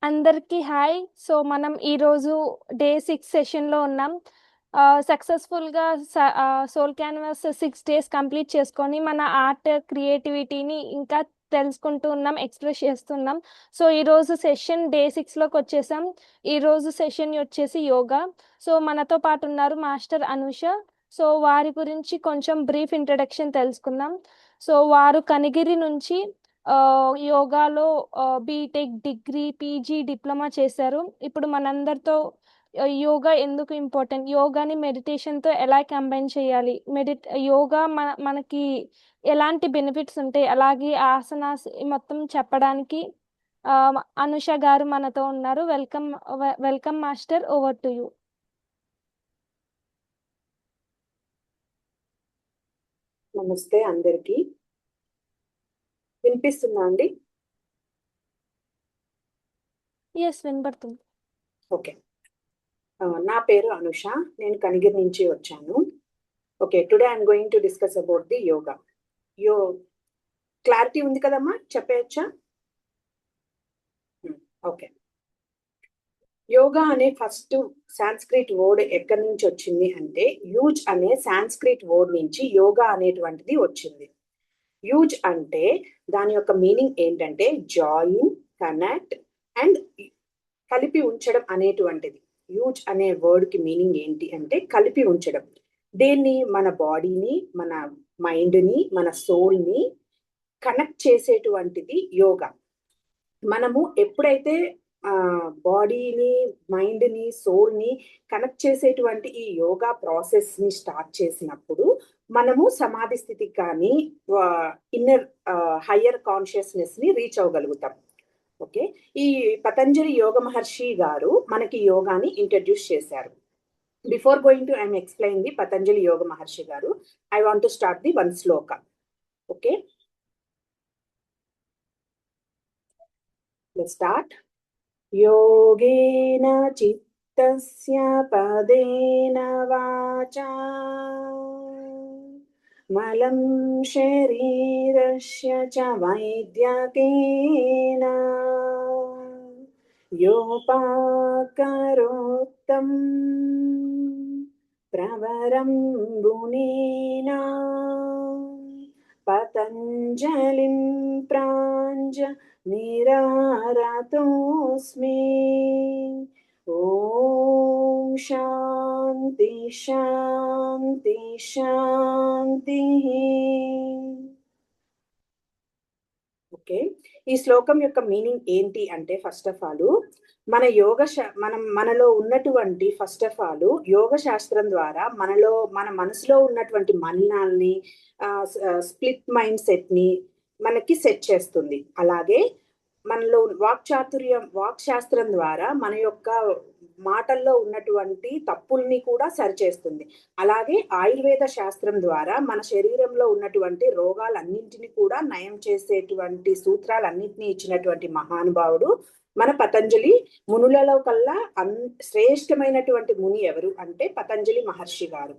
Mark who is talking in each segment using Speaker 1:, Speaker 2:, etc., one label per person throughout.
Speaker 1: అందరికీ hi. So మనం ఈరోజు డే 6 సెషన్లో ఉన్నాం. సక్సెస్ఫుల్గా సోల్ క్యాన్వాస్ 6 days కంప్లీట్ చేసుకొని మన ఆర్ట్ క్రియేటివిటీని ఇంకా తెలుసుకుంటూ ఉన్నాం, ఎక్స్ప్రెస్ చేస్తున్నాం. సో ఈరోజు సెషన్ డే 6లోకి వచ్చేసాం. ఈరోజు సెషన్ వచ్చేసి యోగా. సో మనతో పాటు ఉన్నారు మాస్టర్ అనూష. సో వారి గురించి కొంచెం బ్రీఫ్ ఇంట్రడక్షన్ తెలుసుకుందాం. సో వారు కనిగిరి నుంచి యోగాలో బీటెక్, డిగ్రీ, పీజీ, డిప్లొమా చేశారు. ఇప్పుడు మనందరితో యోగా ఎందుకు ఇంపార్టెంట్, యోగాని మెడిటేషన్తో ఎలా కంబైన్ చేయాలి, యోగా మనకి ఎలాంటి బెనిఫిట్స్ ఉంటాయి, అలాగే ఆసనాస్ మొత్తం చెప్పడానికి అనుష గారు మనతో ఉన్నారు. Welcome welcome master, over to you.
Speaker 2: నమస్తే అందరికి. వినిపిస్తుందా అండి?
Speaker 1: ఎస్, వినపడుతుంది.
Speaker 2: ఓకే. నా పేరు అనుష, నేను కనిగిరి నుంచి వచ్చాను. Okay, today I'm going to discuss about the yoga. Clarity ఉంది కదమ్మా, చెప్పేయచ్చా? ఓకే. యోగా అనే ఫస్ట్ సాంస్క్రిట్ వర్డ్ ఎక్కడి నుంచి వచ్చింది అంటే, యూజ్ అనే సాంస్క్రిట్ వర్డ్ నుంచి యోగా అనేటువంటిది వచ్చింది. యూజ్ అంటే దాని యొక్క మీనింగ్ ఏంటంటే జాయిన్, కనెక్ట్ అండ్ కలిపి ఉంచడం అనేటువంటిది. యూజ్ అనే వర్డ్ కి మీనింగ్ ఏంటి అంటే కలిపి ఉంచడం. దేన్ని? మన బాడీని, మన మైండ్ని, మన సోల్ని కనెక్ట్ చేసేటువంటిది యోగా. మనము ఎప్పుడైతే బాడీని, మైండ్ని, సోల్ని కనెక్ట్ చేసేటువంటి ఈ యోగా ప్రాసెస్ని స్టార్ట్ చేసినప్పుడు మనము సమాధి స్థితికి కానీ ఇన్నర్ హయ్యర్ కాన్షియస్నెస్ని రీచ్ అవ్వగలుగుతాం. ఓకే, ఈ పతంజలి యోగ మహర్షి గారు మనకి యోగాని ఇంట్రడ్యూస్ చేశారు. Before going to I'm explain the Patanjali yoga Maharshi గారు, I want to start the one shloka. Okay, let's start. యోగేన చిత్తస్య పదేన వాచా మలం శరీరస్య చ వైద్యకేన యోపాకరోక్తం ప్రవరం గుణేనా పతంజలిం ప్రాంజ నిరారతోస్మి. ఓం శాంతి శాంతి శాంతి. ఓకే, ఈ శ్లోకం యొక్క మీనింగ్ ఏంటి అంటే, ఫస్ట్ ఆఫ్ ఆల్ మన మనలో ఉన్నటువంటి ఫస్ట్ ఆఫ్ ఆల్ యోగ శాస్త్రం ద్వారా మన మనసులో ఉన్నటువంటి మలినాల్ని, స్ప్లిట్ మైండ్ సెట్ ని మనకి సెట్ చేస్తుంది. అలాగే మనలో వాక్ శాస్త్రం ద్వారా మన యొక్క మాటల్లో ఉన్నటువంటి తప్పుల్ని కూడా సరిచేస్తుంది. అలాగే ఆయుర్వేద శాస్త్రం ద్వారా మన శరీరంలో ఉన్నటువంటి రోగాలన్నింటినీ కూడా నయం చేసేటువంటి సూత్రాలన్నింటినీ ఇచ్చినటువంటి మహానుభావుడు మన పతంజలి. మునులలో కల్లా శ్రేష్టమైనటువంటి ముని ఎవరు అంటే పతంజలి మహర్షి గారు.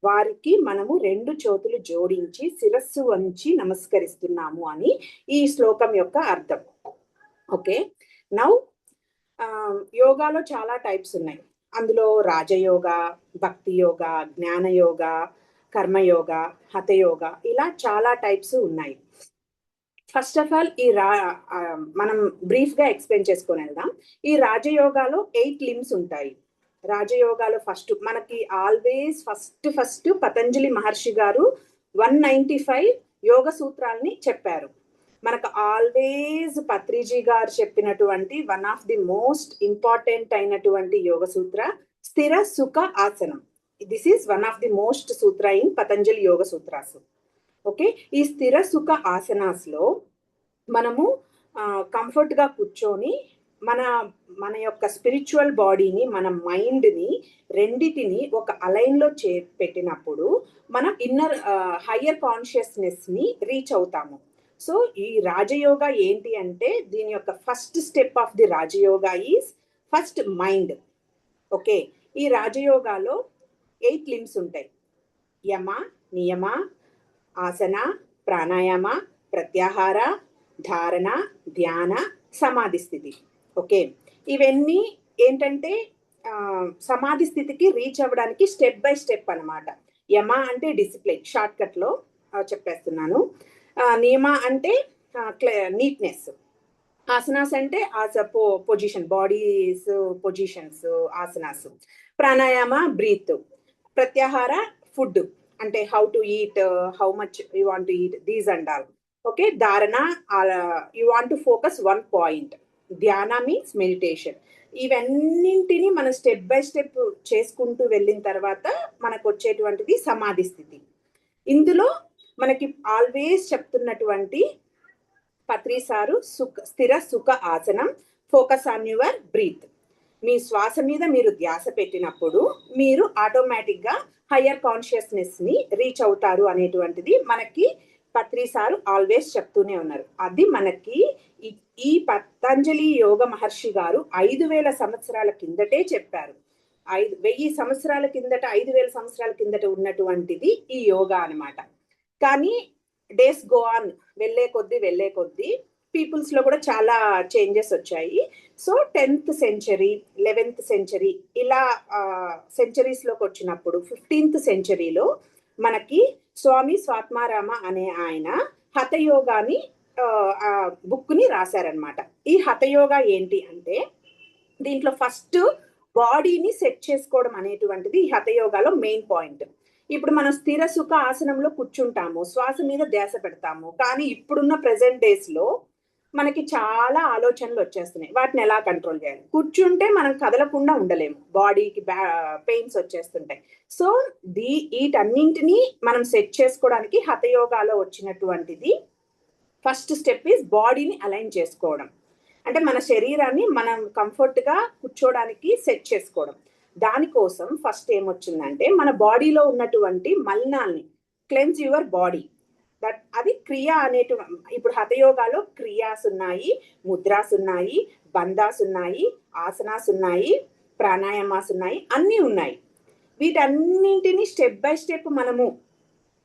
Speaker 2: వారికి మనము 2 చేతులు జోడించి శిరస్సు వంచి నమస్కరిస్తున్నాము అని ఈ శ్లోకం యొక్క అర్థం. ఓకే, నౌ యోగాలో చాలా టైప్స్ ఉన్నాయి. అందులో రాజయోగ, భక్తి యోగ, జ్ఞానయోగ, కర్మయోగ, హతయోగ, ఇలా చాలా టైప్స్ ఉన్నాయి. ఫస్ట్ ఆఫ్ ఆల్ మనం బ్రీఫ్ గా ఎక్స్ప్లెయిన్ చేసుకొని వెళ్దాం. ఈ రాజయోగాలో 8 లిమ్స్ ఉంటాయి. రాజయోగాలో మనకి ఆల్వేస్ ఫస్ట్ పతంజలి మహర్షి గారు 195 యోగ సూత్రాలని చెప్పారు. మనకు ఆల్వేస్ పత్రిజీ గారు చెప్పినటువంటి one of the most important అయినటువంటి యోగ సూత్ర స్థిర సుఖ ఆసనం. This is one of the most Sutra in Patanjali yoga sutras. Okay, ఈ స్థిర సుఖ ఆసనాస్ లో మనము కంఫర్ట్ గా కూర్చొని మన యొక్క స్పిరిచువల్ బాడీని, మన మైండ్ని రెండిటిని ఒక అలైన్ లో పెట్టినప్పుడు మనం ఇన్నర్ హయ్యర్ కాన్షియస్నెస్ ని రీచ్ అవుతాము. సో ఈ రాజయోగా ఏంటి అంటే, దీని యొక్క first step of the Rajayoga is first mind. Okay, ఈ రాజయోగాలో 8 లిమ్స్ ఉంటాయి. యమ, నియమ, ఆసన, ప్రాణాయామ, ప్రత్యాహార, ధారణ, ధ్యాన, సమాధి స్థితి. ఓకే, ఇవన్నీ ఏంటంటే సమాధి స్థితికి రీచ్ అవ్వడానికి స్టెప్ బై స్టెప్ అన్నమాట. యమ అంటే డిసిప్లిన్, షార్ట్ కట్ లో చెప్పేస్తున్నాను. నియమ అంటే నీట్నెస్, ఆసనాస్ అంటే position, body's positions asanas, pranayama breath, pratyahara food అంటే how to eat, how much you want to eat, these and all. Okay, dharana, you want to focus one point, dhyana means meditation. ఇవన్నింటినీ మనం స్టెప్ బై స్టెప్ చేసుకుంటూ వెళ్ళిన తర్వాత మనకు వచ్చేటువంటిది సమాధి స్థితి. ఇందులో మనకి ఆల్వేస్ చెప్తున్నటువంటి పత్రి సారు స్థిర సుఖ ఆసనం, ఫోకస్ ఆన్ యువర్ బ్రీత్. మీ శ్వాస మీద మీరు ధ్యాస పెట్టినప్పుడు మీరు ఆటోమేటిక్ గా హయ్యర్ కాన్షియస్నెస్ ని రీచ్ అవుతారు అనేటువంటిది మనకి పత్రి సారు ఆల్వేస్ చెప్తూనే ఉన్నారు. అది మనకి ఈ పతంజలి యోగ మహర్షి గారు 5,000 సంవత్సరాల కిందటే చెప్పారు. 1000 సంవత్సరాల కిందట, 5,000 సంవత్సరాల కిందట ఉన్నటువంటిది ఈ యోగా అన్నమాట. కానీ డేస్ గో ఆన్, వెళ్ళే కొద్దీ పీపుల్స్ లో కూడా చాలా చేంజెస్ వచ్చాయి. So 10th century, 11th century ఇలా సెంచరీస్ లోకి వచ్చినప్పుడు 15th సెంచరీలో మనకి స్వామి స్వాత్మారామ అనే ఆయన హఠయోగాని బుక్ ని రాశారనమాట. ఈ హఠయోగా ఏంటి అంటే దీంట్లో ఫస్ట్ బాడీని సెట్ చేసుకోవడం అనేటువంటిది ఈ హఠయోగాలో మెయిన్ పాయింట్. ఇప్పుడు మనం స్థిర సుఖ ఆసనంలో కూర్చుంటాము, శ్వాస మీద ధ్యాస పెడతాము. కానీ ఇప్పుడున్న ప్రెసెంట్ డేస్ లో మనకి చాలా ఆలోచనలు వచ్చేస్తున్నాయి. వాటిని ఎలా కంట్రోల్ చేయాలి? కూర్చుంటే మనం కదలకుండా ఉండలేము, బాడీకి పెయిన్స్ వచ్చేస్తుంటాయి. సో వీటన్నింటినీ మనం సెట్ చేసుకోవడానికి హఠయోగాలో వచ్చినటువంటిది ఫస్ట్ స్టెప్ ఈజ్ బాడీని అలైన్ చేసుకోవడం. అంటే మన శరీరాన్ని మనం కంఫర్ట్ గా కూర్చోడానికి సెట్ చేసుకోవడం. దానికోసం ఫస్ట్ ఏమొచ్చిందంటే మన బాడీలో ఉన్నటువంటి మలినాల్ని క్లెన్స్ యువర్ బాడీ. అది క్రియ ఇప్పుడు హఠయోగాలో క్రియాస్ ఉన్నాయి, ముద్రాస్ ఉన్నాయి, బంధాస్ ఉన్నాయి, ఆసనాస్ ఉన్నాయి, ప్రాణాయామాస్ ఉన్నాయి, అన్నీ ఉన్నాయి. వీటన్నింటినీ స్టెప్ బై స్టెప్ మనము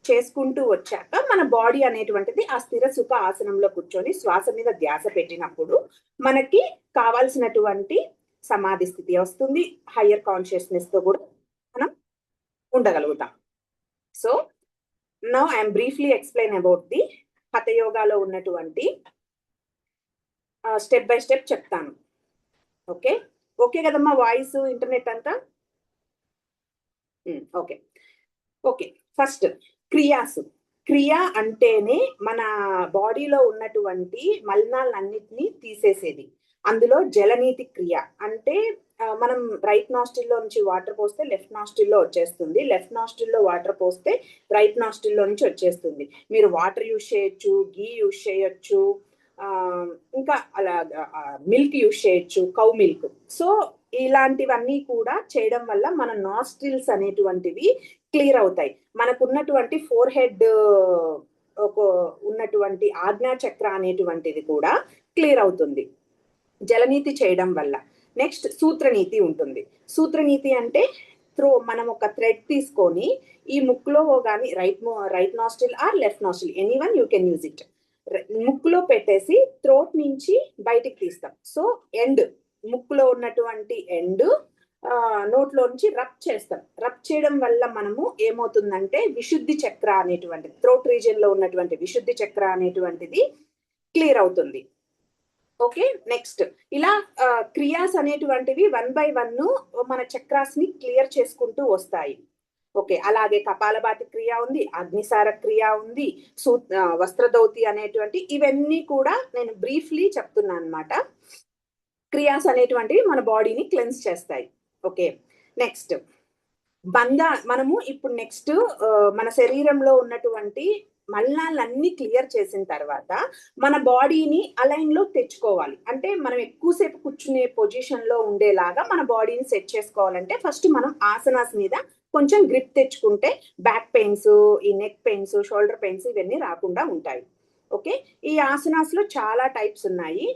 Speaker 2: చేసుకుంటూ వచ్చాక మన బాడీ అనేటువంటిది ఆ స్థిర సుఖ ఆసనంలో కూర్చొని శ్వాస మీద ధ్యాస పెట్టినప్పుడు మనకి కావాల్సినటువంటి సమాధి స్థితి వస్తుంది. హయ్యర్ కాన్షియస్నెస్ తో కూడా మనం ఉండగలుగుతాం. So now I'm briefly explain about the హఠయోగాలో ఉన్నటువంటి స్టెప్ బై స్టెప్ చెప్తాను. ఓకే ఓకే కదమ్మా, వాయిస్ ఇంటర్నెట్ అంతా ఓకే ఓకే. ఫస్ట్ క్రియాస్. క్రియ అంటేనే మన బాడీలో ఉన్నటువంటి మలినాలన్నిటినీ తీసేసేది. అందులో జలనీతి క్రియ అంటే మనం రైట్ నాస్టిల్లో నుంచి వాటర్ పోస్తే లెఫ్ట్ నాస్టిల్లో వచ్చేస్తుంది, లెఫ్ట్ నాస్టిల్లో వాటర్ పోస్తే రైట్ నాస్టిల్లో నుంచి వచ్చేస్తుంది. మీరు వాటర్ యూజ్ చేయొచ్చు, గీ యూజ్ చేయొచ్చు, ఇంకా అలా మిల్క్ యూజ్ చేయొచ్చు, కౌ మిల్క్. సో ఇలాంటివన్నీ కూడా చేయడం వల్ల మన నాస్ట్రిల్స్ అనేటువంటివి క్లియర్ అవుతాయి. మనకున్నటువంటి ఫోర్ హెడ్ ఉన్నటువంటి ఆజ్ఞా చక్ర అనేటువంటిది కూడా క్లియర్ అవుతుంది జలనీతి చేయడం వల్ల. నెక్స్ట్ సూత్రనీతి ఉంటుంది. సూత్రనీతి అంటే మనం ఒక థ్రెడ్ తీసుకొని ఈ ముక్కులో కానీ right nostril or left nostril, anyone you can use it, ముక్కులో పెట్టేసి థ్రోట్ నుంచి బయటికి తీస్తాం. సో ఎండ్, ముక్కులో ఉన్నటువంటి ఎండ్ నోట్లో నుంచి రబ్ చేస్తాం. రబ్ చేయడం వల్ల మనము ఏమవుతుందంటే విశుద్ధి చక్ర అనేటువంటిది, థ్రోట్ రీజియన్ లో ఉన్నటువంటి విశుద్ధి చక్ర అనేటువంటిది క్లియర్ అవుతుంది. ఓకే, నెక్స్ట్ ఇలా క్రియాస్ అనేటువంటివి 1 by 1 మన చక్రాస్ ని క్లియర్ చేసుకుంటూ వస్తాయి. ఓకే, అలాగే కపాలభాతి క్రియ ఉంది, అగ్నిసార క్రియ ఉంది, వస్త్రదౌతి అనేటువంటి ఇవన్నీ కూడా నేను బ్రీఫ్లీ చెప్తున్నాను అనమాట. క్రియాస్ అనేటువంటివి మన బాడీని క్లెన్స్ చేస్తాయి. ఓకే, నెక్స్ట్ మనము ఇప్పుడు నెక్స్ట్ మన శరీరంలో ఉన్నటువంటి మలినాలన్నీ క్లియర్ చేసిన తర్వాత మన బాడీని అలైన్ లో తెచ్చుకోవాలి. అంటే మనం ఎక్కువసేపు కూర్చునే పొజిషన్ లో ఉండేలాగా మన బాడీని సెట్ చేసుకోవాలంటే ఫస్ట్ మనం ఆసనాస్ మీద కొంచెం గ్రిప్ తెచ్చుకుంటే బ్యాక్ పెయిన్స్, ఈ నెక్ పెయిన్స్, షోల్డర్ పెయిన్స్ ఇవన్నీ రాకుండా ఉంటాయి. ఓకే, ఈ ఆసనాస్ లో చాలా టైప్స్ ఉన్నాయి.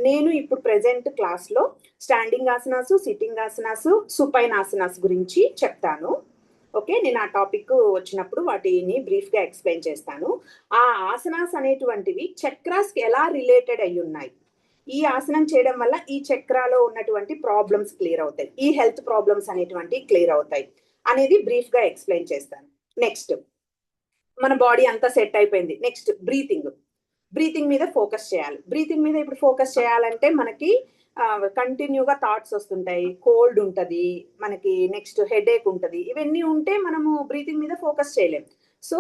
Speaker 2: నేను ఇప్పుడు ప్రెసెంట్ క్లాస్ లో standing asanas, sitting asanas, supine asanas గురించి చెప్తాను. ఓకే, నేను ఆ టాపిక్ వచ్చినప్పుడు వాటిని బ్రీఫ్ గా ఎక్స్ప్లెయిన్ చేస్తాను. ఆ ఆసనాస్ అనేటువంటివి చక్రాస్ కి ఎలా రిలేటెడ్ అయి ఉన్నాయి, ఈ ఆసనం చేయడం వల్ల ఈ చక్రాలో ఉన్నటువంటి ప్రాబ్లమ్స్ క్లియర్ అవుతాయి, ఈ హెల్త్ ప్రాబ్లమ్స్ అనేటువంటి క్లియర్ అవుతాయి అనేది బ్రీఫ్ గా ఎక్స్ప్లెయిన్ చేస్తాను. నెక్స్ట్ మన బాడీ అంతా సెట్ అయిపోయింది. నెక్స్ట్ బ్రీతింగ్ మీద ఫోకస్ చేయాలి. బ్రీతింగ్ మీద ఇప్పుడు ఫోకస్ చేయాలంటే మనకి కంటిన్యూగా థాట్స్ వస్తుంటాయి, కోల్డ్ ఉంటుంది మనకి, నెక్స్ట్ హెడేక్ ఉంటుంది. ఇవన్నీ ఉంటే మనము బ్రీతింగ్ మీద ఫోకస్ చేయలేం. సో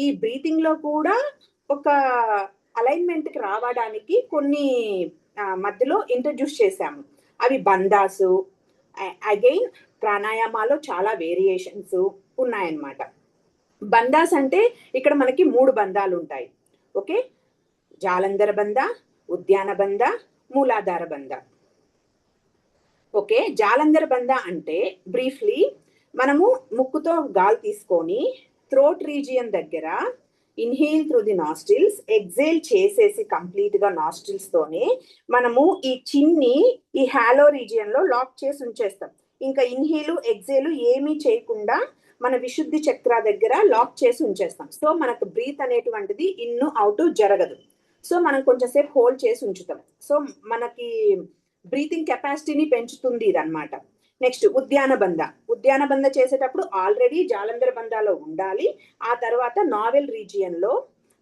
Speaker 2: ఈ బ్రీతింగ్ లో కూడా ఒక అలైన్మెంట్ కి రావడానికి కొన్ని మధ్యలో ఇంట్రడ్యూస్ చేశాము. అవి బందాసు. అగైన్ ప్రాణాయామాలో చాలా వేరియేషన్స్ ఉన్నాయన్నమాట. బందాస్ అంటే ఇక్కడ మనకి 3 బంధాలు ఉంటాయి. ఓకే, జాలంధర బంధ, ఉద్యాన బంధ, మూలాధార బంధ. ఓకే, జాలంధర బంధ అంటే బ్రీఫ్లీ మనము ముక్కుతో గాలి తీసుకొని థ్రోట్ రీజియన్ దగ్గర inhale through the nostrils, exhale చేసేసి కంప్లీట్ గా నాస్ట్రిల్స్ తోనే మనము ఈ చిన్ని ఈ హాలో రీజియన్ లో లాక్ చేసి ఉంచేస్తాం. ఇంకా ఇన్హేలు ఎగ్జేలు ఏమీ చేయకుండా మన విశుద్ధి చక్ర దగ్గర లాక్ చేసి ఉంచేస్తాం. సో మనకు బ్రీత్ అనేటువంటిది ఇన్ను అవుట్ జరగదు. సో మనం కొంచెం సేపు హోల్డ్ చేసి ఉంచుతాం. సో మనకి బ్రీతింగ్ కెపాసిటీని పెంచుతుంది ఇది అనమాట. నెక్స్ట్ ఉద్యాన బంధ చేసేటప్పుడు ఆల్రెడీ జాలంధర బంధాలో ఉండాలి. ఆ తర్వాత నావెల్ రీజియన్ లో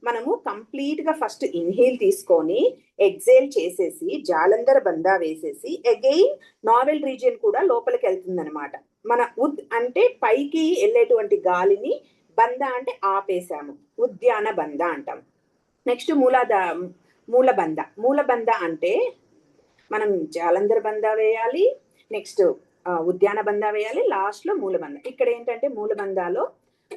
Speaker 2: మనము కంప్లీట్ గా ఫస్ట్ ఇన్హేల్ తీసుకొని ఎగ్జేల్ చేసేసి జాలంధర బంధ వేసేసి అగైన్ నావెల్ రీజియన్ కూడా లోపలికి వెళ్తుంది అనమాట. మన ఉద్ అంటే పైకి వెళ్ళేటువంటి గాలిని, బంధ అంటే ఆపేసాము, ఉద్యాన బంధ అంటాం. నెక్స్ట్ మూల బంధ అంటే మనం జాలంధర బంధ వేయాలి, నెక్స్ట్ ఉద్యాన బంధ వేయాలి, లాస్ట్ లో మూలబంధ. ఇక్కడ ఏంటంటే మూలబంధాలో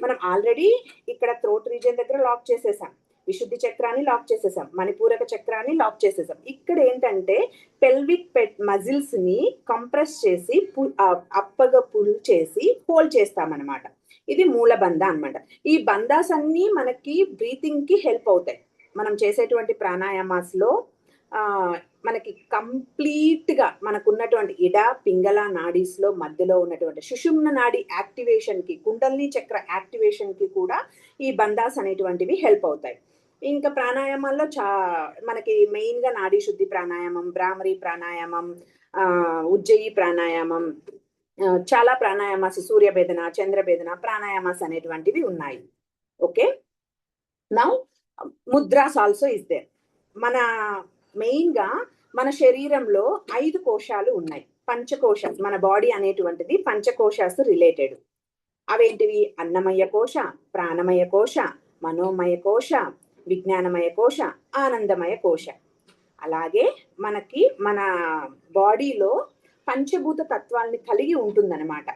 Speaker 2: మనం ఆల్రెడీ ఇక్కడ థ్రోట్ రీజియన్ దగ్గర లాక్ చేసేసాం, విశుద్ధి చక్రాన్ని లాక్ చేసేసాం, మణిపూరక చక్రాన్ని లాక్ చేసేసాం. ఇక్కడ ఏంటంటే పెల్విక్ మజిల్స్ ని కంప్రెస్ చేసి అప్పగా పుల్ చేసి హోల్డ్ చేస్తామన్నమాట. ఇది మూలబంధ అన్నమాట. ఈ బంధాస్ అన్ని మనకి బ్రీతింగ్ కి హెల్ప్ అవుతాయి. మనం చేసేటువంటి ప్రాణాయామాస్ లో మనకి కంప్లీట్ గా మనకున్నటువంటి ఇడ పింగళ నాడీస్ లో మధ్యలో ఉన్నటువంటి సుషుమ్న నాడి యాక్టివేషన్ కి, కుండలిని చక్ర యాక్టివేషన్ కి కూడా ఈ బంధాస్ అనేటువంటివి హెల్ప్ అవుతాయి. ఇంకా ప్రాణాయామాల్లో మనకి మెయిన్ గా నాడీ శుద్ధి ప్రాణాయామం, భ్రామరి ప్రాణాయామం, ఉజ్జయి ప్రాణాయామం, చాలా ప్రాణాయామాస్, సూర్యభేదన, చంద్రభేదన ప్రాణాయామాస్ అనేటువంటివి ఉన్నాయి. Okay, now mudras also is there. మన మెయిన్ గా మన శరీరంలో 5 కోశాలు ఉన్నాయి, పంచకోశాలు. మన బాడీ అనేటువంటిది పంచకోశాస్ రిలేటెడ్. అవేంటివి? అన్నమయ కోశ, ప్రాణమయ కోశ, మనోమయ కోశ, విజ్ఞానమయ కోశ, ఆనందమయ కోశ. అలాగే మనకి మన బాడీలో పంచభూత తత్వాల్ని కలిగి ఉంటుందన్నమాట.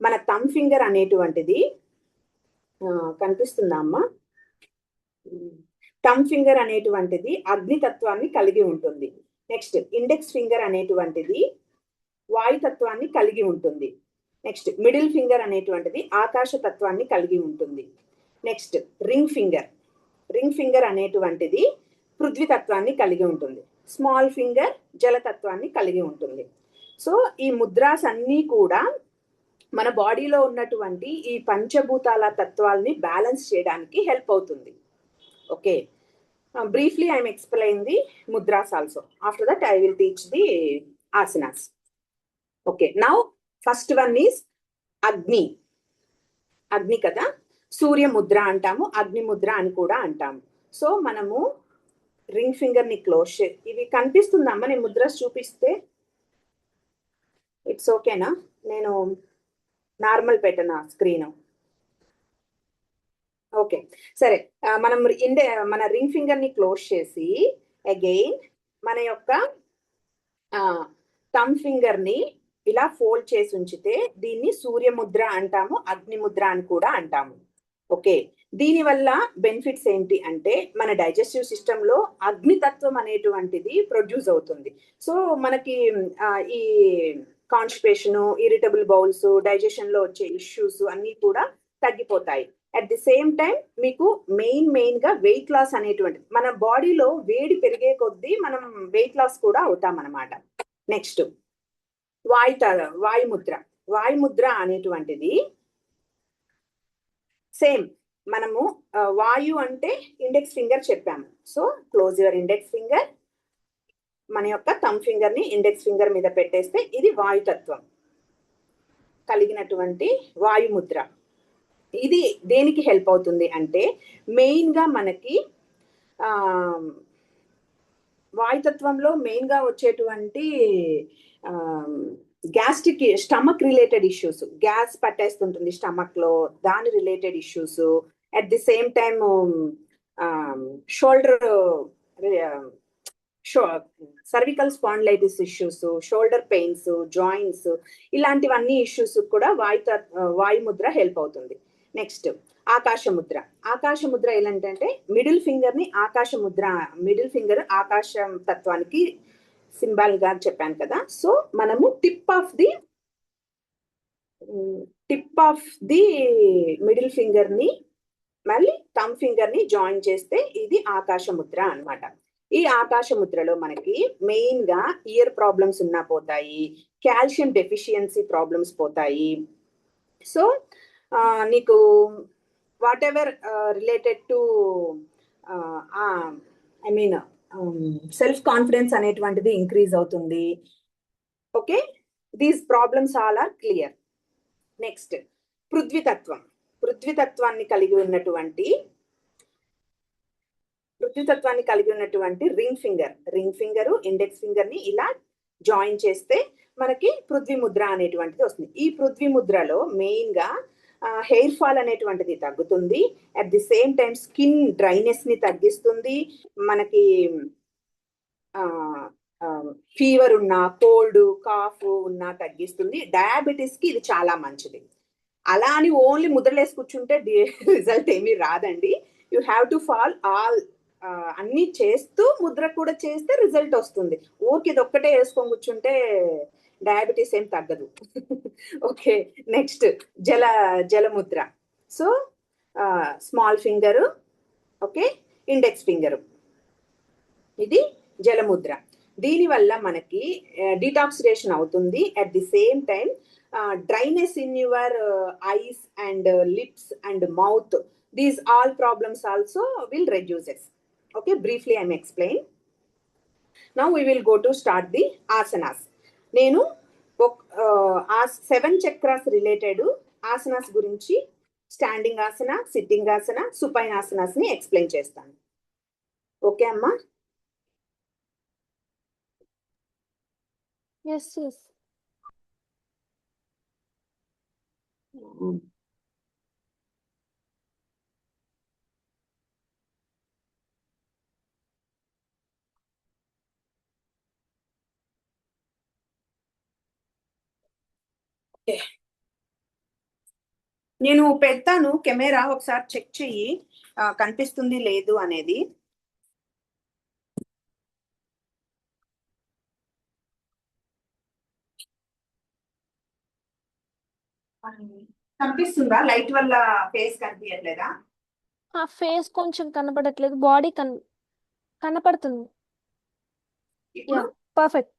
Speaker 2: మన థంబ్ ఫింగర్ అనేటువంటిది కనిపిస్తుందా అమ్మా? థంబ్ ఫింగర్ అనేటువంటిది అగ్నితత్వాన్ని కలిగి ఉంటుంది. నెక్స్ట్ ఇండెక్స్ ఫింగర్ అనేటువంటిది వాయుతత్వాన్ని కలిగి ఉంటుంది. నెక్స్ట్ మిడిల్ ఫింగర్ అనేటువంటిది ఆకాశ తత్వాన్ని కలిగి ఉంటుంది. నెక్స్ట్ రింగ్ ఫింగర్ అనేటువంటిది పృథ్వీ తత్వాన్ని కలిగి ఉంటుంది. స్మాల్ ఫింగర్ జలతత్వాన్ని కలిగి ఉంటుంది. సో ఈ ముద్రాస్ అన్నీ కూడా మన బాడీలో ఉన్నటువంటి ఈ పంచభూతాల తత్వాల్ని బ్యాలెన్స్ చేయడానికి హెల్ప్ అవుతుంది. Okay, briefly I am explaining the mudras also. After that I will teach the asanas. Okay, now first one is agni kada, surya mudra antamu, agni mudra ani kuda antamu. So manamu ring finger ni close ivi kanpistundamma ne mudras chupiste it's okay na, nenu normal petana screen. Okay, సరే. మనం మన ring finger ని close చేసి again మన యొక్క thumb finger ని ఇలా fold చేసి ఉంచితే దీన్ని సూర్య ముద్ర అంటాము, అగ్ని ముద్ర అని కూడా అంటాము. ఓకే, దీని వల్ల బెనిఫిట్స్ ఏంటి అంటే మన డైజెస్టివ్ సిస్టమ్ లో అగ్నితత్వం అనేటువంటిది ప్రొడ్యూస్ అవుతుంది. సో మనకి ఈ కాన్స్టిపేషన్, ఇరిటబుల్ బౌల్స్, డైజెషన్ లో వచ్చే ఇష్యూస్ అన్ని కూడా తగ్గిపోతాయి. అట్ ది సేమ్ టైం మీకు మెయిన్ గా వెయిట్ లాస్ అనేటువంటి, మన బాడీలో వేడి పెరిగే కొద్దీ మనం వెయిట్ లాస్ కూడా అవుతాం అన్నమాట. నెక్స్ట్ వాయుముద్ర అనేటువంటిది సేమ్. మనము వాయు అంటే ఇండెక్స్ ఫింగర్ చెప్పాము. So close your index finger, మన యొక్క థమ్ ఫింగర్ ని ఇండెక్స్ ఫింగర్ మీద పెట్టేస్తే ఇది వాయుతత్వం కలిగినటువంటి వాయుముద్ర. ఇది దేనికి హెల్ప్ అవుతుంది అంటే మెయిన్ గా మనకి వాయుతత్వంలో మెయిన్ గా వచ్చేటువంటి gastric stomach related issues, gas పట్టేస్తుంటుంది స్టమక్ లో, దాని related issues, at the same time shoulder cervical spondylitis issues, shoulder pains, joints, ఇలాంటివన్నీ ఇష్యూస్ కూడా వాయుముద్ర హెల్ప్ అవుతుంది. నెక్స్ట్ ఆకాశముద్ర. ఆకాశముద్ర ఏంటంటే మిడిల్ ఫింగర్ ని ఆకాశముద్ర, మిడిల్ ఫింగర్ ఆకాశం తత్వానికి సింబల్ గా చెప్పాను కదా. సో మనము tip of the middle finger ని మళ్ళీ థమ్ ఫింగర్ ని జాయిన్ చేస్తే ఇది ఆకాశముద్ర అన్నమాట. ఈ ఆకాశముద్రలో మనకి మెయిన్ గా ఇయర్ ప్రాబ్లమ్స్ ఉన్నా పోతాయి, కాల్షియం డెఫిషియన్సీ ప్రాబ్లమ్స్ పోతాయి. సో నీకు whatever related to I mean self confidence అనేటువంటిది ఇంక్రీజ్ అవుతుంది. Okay, these problems all are clear. Next పృథ్వీతత్వం. పృథ్వీతత్వాన్ని కలిగి ఉన్నటువంటి రింగ్ ఫింగర్ ఇండెక్స్ ఫింగర్ ని ఇలా జాయిన్ చేస్తే మనకి పృథ్వీ ముద్ర అనేటువంటిది వస్తుంది. ఈ పృథ్వీ ముద్రలో మెయిన్ గా హెయిర్ ఫాల్ అనేటువంటిది తగ్గుతుంది, at the same time skin dryness ని తగ్గిస్తుంది, మనకి ఫీవర్ ఉన్నా, కోల్డ్ కాఫ్ ఉన్నా తగ్గిస్తుంది. డయాబెటీస్ కి ఇది చాలా మంచిది. అలా అని ఓన్లీ ముద్రలేసి కూర్చుంటే రిజల్ట్ ఏమీ రాదండి. You have to fall all, అన్ని చేస్తూ ముద్ర కూడా చేస్తే రిజల్ట్ వస్తుంది. ఓకే, ఇది ఒక్కటే వేసుకొని కూర్చుంటే డయాబెటీస్ ఏం తగ్గదు. ఓకే, నెక్స్ట్ జలముద్ర. So small finger, okay, index finger, ఇది జలముద్ర. దీనివల్ల మనకి డిటాక్సిడేషన్ అవుతుంది, at the same time dryness in your eyes and lips and mouth, these all problems also will reduces. Okay, briefly I am explain. Now we will go to start the asanas. నేను 7 chakras related asanas గురించి standing asana, sitting asana, supine asanas ని explain చేస్తాను. Okay అమ్మా?
Speaker 1: Yes yes.
Speaker 2: నేను పెడతాను camera, ఒకసారి check చెయ్యి కనిపిస్తుంది లేదు అనేది. కనిపిస్తుందా? లైట్ వల్ల ఫేస్ కనిపించట్లేదా?
Speaker 1: ఫేస్ కొంచెం కనపడట్లేదు, బాడీ కనపడుతుంది. పర్ఫెక్ట్.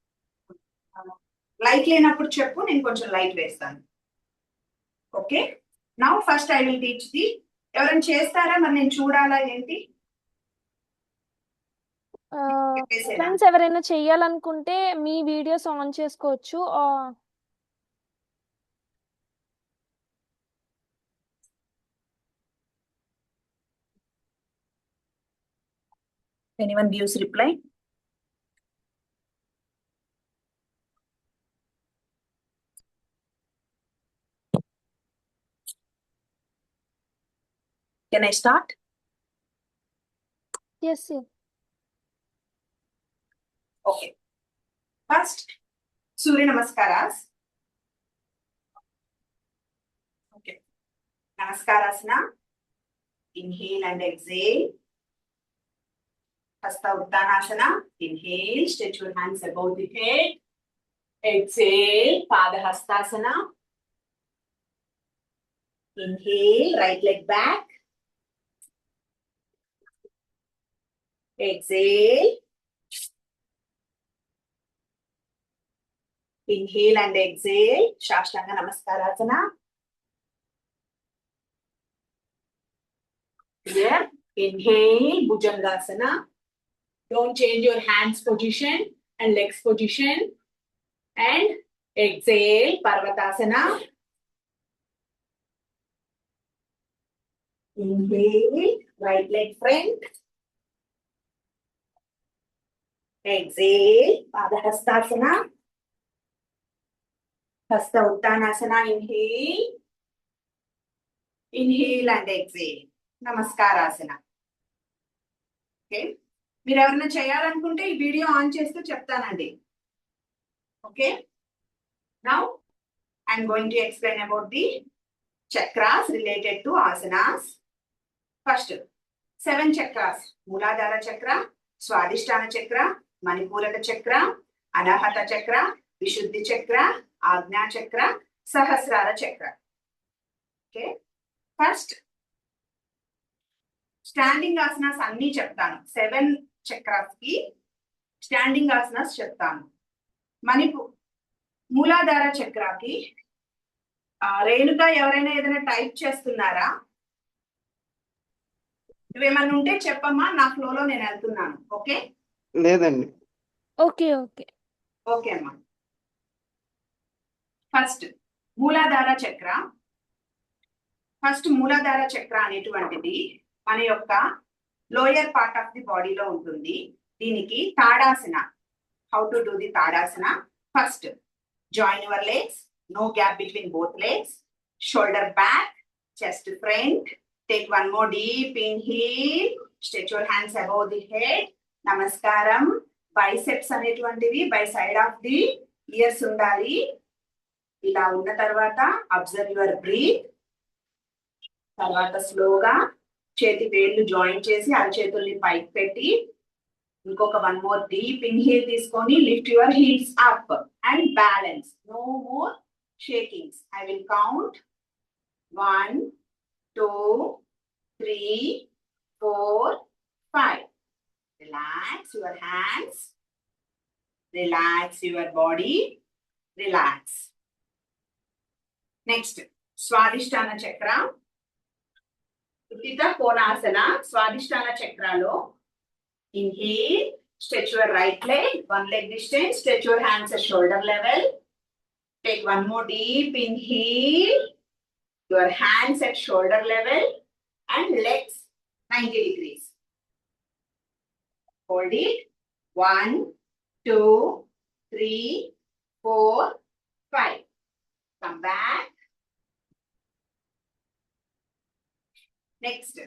Speaker 2: లైట్ లేనప్పుడు చెప్పు, నేను కొంచెం లైట్ వేస్తాను. Okay, now first I will teach the. ఎవరైనా చేస్తారా? మరి నేను చూడాలా ఏంటి?
Speaker 1: ఫ్రెండ్స్ ఎవరైనా చెయ్యాలనుకుంటే మీ వీడియోస్ ఆన్ చేసుకోవచ్చు.
Speaker 2: Anyone gives reply? Can I start?
Speaker 1: Yes, sir.
Speaker 2: Okay. First, Surya Namaskaras. Okay. Namaskarasana. Inhale and exhale. Hasta Uttanasana. Inhale, stretch your hands above the head. Exhale, Padahastasana. Inhale, right leg back. Exhale. Inhale and exhale, Shashtanga Namaskarasana. Here, inhale, Bhujangasana. Don't change your hands position. and legs position, and exhale, Parvatasana. Inhale, right leg front. Exhale, Padahastasana. Hasta Uttanasana, inhale. Inhale and exhale. Namaskarasana. Okay, మీరు ఎవరైనా చేయాలనుకుంటే ఈ video on చేస్తూ చెప్తానండి. Okay, now I'm going to explain about the chakras related to asanas. First 7 chakras: మూలాధార చక్ర, స్వాదిష్టాన చక్ర, మణిపూరక చక్ర, అనాహత చక్ర, విశుద్ధి చక్ర, ఆజ్ఞా చక్ర, సహస్రార చక్ర. ఓకే, ఫస్ట్ స్టాండింగ్ ఆసనాస్ అన్ని చెప్తాను. 7 చక్రాస్ కి స్టాండింగ్ ఆసనాస్ చెప్తాను. మూలాధార చక్రాకి రేణుక ఎవరైనా ఏదైనా టైప్ చేస్తున్నారా? నువ్వేమన్నా ఉంటే చెప్పమ్మా, నా ఫ్లోలో నేను వెళ్తున్నాను. ఓకే
Speaker 3: లేదండి.
Speaker 1: ఓకే ఓకే
Speaker 2: ఓకే అమ్మా. ఫస్ట్ మూలాధార చక్ర. మూలాధార చక్ర అనేటువంటిది మన యొక్క లోయర్ పార్ట్ ఆఫ్ ది బాడీలో ఉంటుంది. దీనికి Tadasana. How to do the Tadasana? First join your legs, no gap between both legs, shoulder back, chest front. Take one more deep inhale, stretch your hands above the head. నమస్కారం. Biceps అనేటువంటివి by side of the ears ఉండాలి. ఇలా ఉన్న తర్వాత observe your breath. తర్వాత స్లోగా చేతి వేళ్ళు జాయిన్ చేసి అరచేతుల్ని పైకి పెట్టి ఇంకొక 1 మోర్ డీప్ ఇన్హేల్ తీసుకొని lift your heels up and balance. No more shakings. I will count 1, 2, 3, 4, 5. Relax your hands, relax your body, relax. Next, స్వాదిష్టాన చక్ర. ఉత్థిత Konasana. స్వాదిష్టాన చక్రలో inhale, stretch your right leg, 1 leg distance, stretch your hands at shoulder level. Take 1 more deep inhale, your hands at shoulder level and legs 90 degrees. Hold it. 1, 2, 3, 4, 5. Come back. Next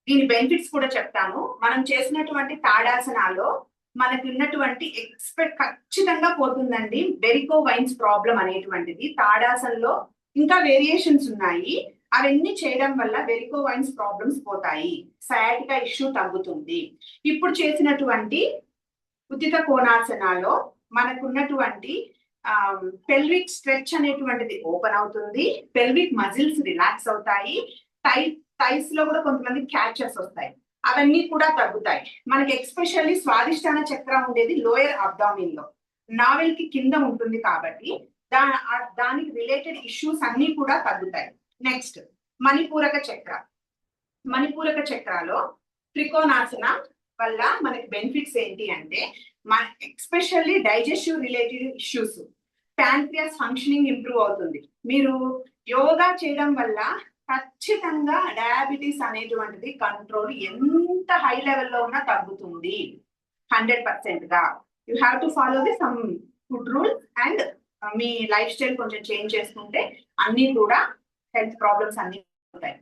Speaker 2: దీని benefits కూడా చెప్తాను. మనం చేసినటువంటి తాడాసనాల్లో మనకు ఉన్నటువంటి ఖచ్చితంగా పోతుందండి వెరికో wines problem అనేటువంటిది. తాడాసనలో ఇంకా వేరియేషన్స్ ఉన్నాయి. అవన్నీ చేయడం వల్ల వెరికో వైన్స్ ప్రాబ్లమ్స్ పోతాయి, సయాటికా ఇష్యూ తగ్గుతుంది. ఇప్పుడు చేసినటువంటి ఉత్థిత కోణాసనాలో మనకున్నటువంటి పెల్విక్ స్ట్రెచ్ అనేటువంటిది ఓపెన్ అవుతుంది. పెల్విక్ మజిల్స్ రిలాక్స్ అవుతాయి. థైస్ లో కూడా కొంతమంది క్యాచెస్ వస్తాయి, అవన్నీ కూడా తగ్గుతాయి. మనకి ఎక్స్పెషల్లీ స్వాదిష్టాన చక్రం ఉండేది లోయర్ అబ్డామిన్ లో, నావెల్ కి కింద ఉంటుంది కాబట్టి దానికి రిలేటెడ్ ఇష్యూస్ అన్ని కూడా తగ్గుతాయి. నెక్స్ట్ మణిపూరక చక్ర. మణిపూరక చక్రాలో త్రికోణాసన వల్ల మనకి బెనిఫిట్స్ ఏంటి అంటే especially digestive related issues, pancreas functioning improve అవుతుంది. మీరు యోగా చేయడం వల్ల ఖచ్చితంగా డయాబెటీస్ అనేటువంటిది కంట్రోల్ ఎంత హై లెవెల్లో ఉన్నా తగ్గుతుంది 100% గా. You have to follow the some food rules and మీ లైఫ్ స్టైల్ కొంచెం చేంజ్ చేసుకుంటే అన్ని కూడా హెల్త్ ప్రాబ్లమ్స్ అన్ని ఉంటాయి.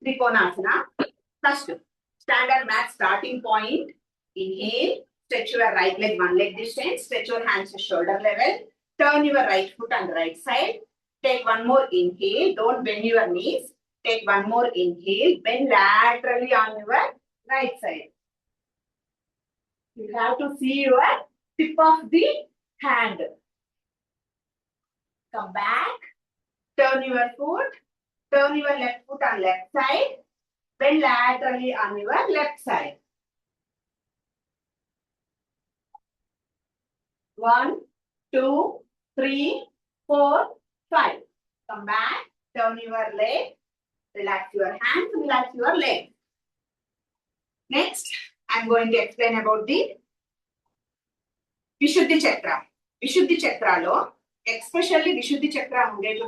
Speaker 2: Trikonasana. First standard mat starting point. Inhale, stretch your right leg 1 leg distance, stretch your hands to shoulder level, turn your right foot on the right side. Take 1 more inhale, don't bend your knees. Take 1 more inhale, bend laterally on your right side. You have to see your tip of the hand. Come back, turn your foot, turn your left foot on left side, bend laterally on your left side. 1, 2, 3, 4, 5. Come back, turn your leg, relax your hands, relax your leg. Next, I'm going to explain about the Vishuddhi Chakra. Vishuddhi Chakralo, especially Vishuddhi Chakra ఉండేది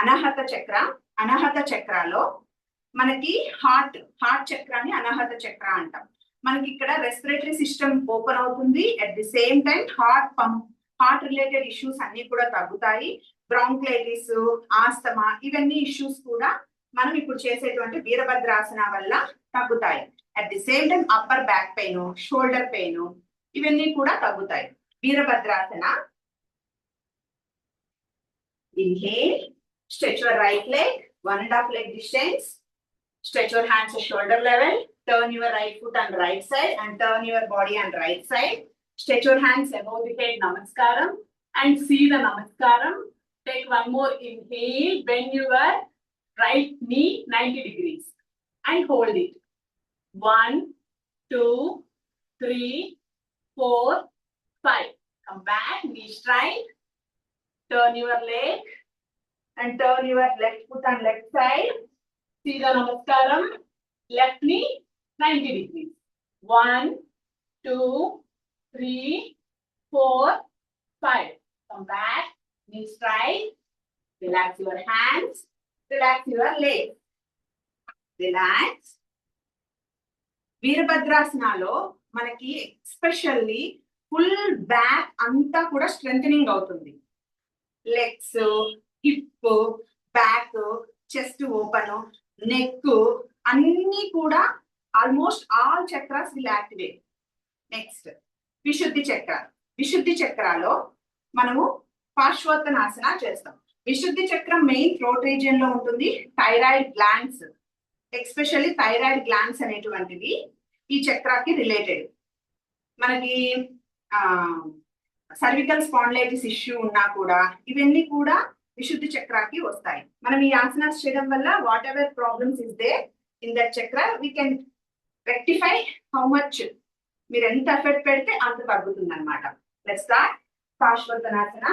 Speaker 2: Anahata Chakra. Anahata Chakralo మనకి heart చక్రాన్ని అనాహత చక్ర అంటాం. మనకి ఇక్కడ respiratory system open అవుతుంది. At the same time heart related issues అన్ని కూడా తగ్గుతాయి. బ్రాంక్లైటిస్, ఆస్తమా ఇవన్నీ ఇష్యూస్ కూడా మనం ఇప్పుడు చేసేటువంటి వీరభద్రాసన వల్ల తగ్గుతాయి. At the same time upper back pain, shoulder pain ఇవన్నీ కూడా తగ్గుతాయి. Virabhadrasana. Inhale, stretch your right leg, 1.5 leg distance. Stretch your hands at shoulder level. Turn your right foot on right side and turn your body on right side. Stretch your hands above the head, Namaskaram, and see the Namaskaram. Take one more inhale, bend your right knee 90 degrees and hold it. 1, 2, 3, 4, 5. Come back, knee straight. Turn your leg and turn your left foot on left side. See the Namaskaram. Left knee 90 degrees. 1, 2, 3, 4, 5. Come back, knee straight. Relax your hands. Relax your legs. Relax. వీరభద్రాసనాలో మనకి especially full back అంతా కూడా strengthening అవుతుంది. Legs, hip, back, chest open, neck అన్ని కూడా almost all chakras will activate. Next విశుద్ధి చక్ర. విశుద్ధి చక్రాలో మనము పార్శ్వోత్తనాసన చేస్తాం. విశుద్ధి చక్రం మెయిన్ థ్రోట్ రీజియన్ లో ఉంటుంది. Thyroid glands, especially thyroid glands అనేటువంటివి ఈ చక్రాకి రిలేటెడ్. మనకి సర్వికల్ స్పాండిలైటిస్ ఇష్యూ ఉన్నా కూడా ఇవన్నీ కూడా విశుద్ధి చక్రాకి వస్తాయి. మనం ఈ ఆసనాస్ చేయడం వల్ల whatever problems is there in that chakra we can rectify how much. మీరు ఎంత ఎఫర్ట్ పెడితే అంత తగ్గుతుంది అనమాట. Let's start. పార్శ్వోత్తనాసన.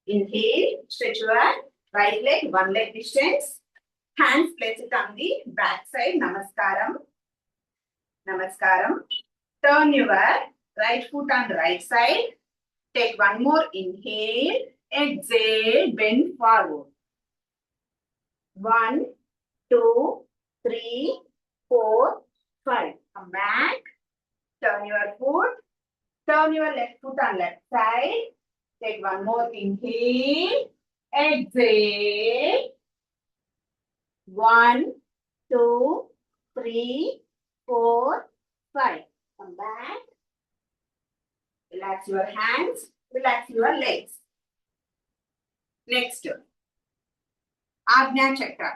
Speaker 2: Inhale, stretch your right leg 1 leg distance. Hands place it on the back side. Namaskaram. Namaskaram. Turn your right foot on the right side. Take one more inhale. Exhale, bend forward. 1, 2, 3, 4, 5. Come back. Turn your foot. Turn your left foot on left side. Take one more inhale. Exhale. 1, 2, 3, 4, 5. Come back. Relax your hands. Relax your legs. Next Ajna chakra.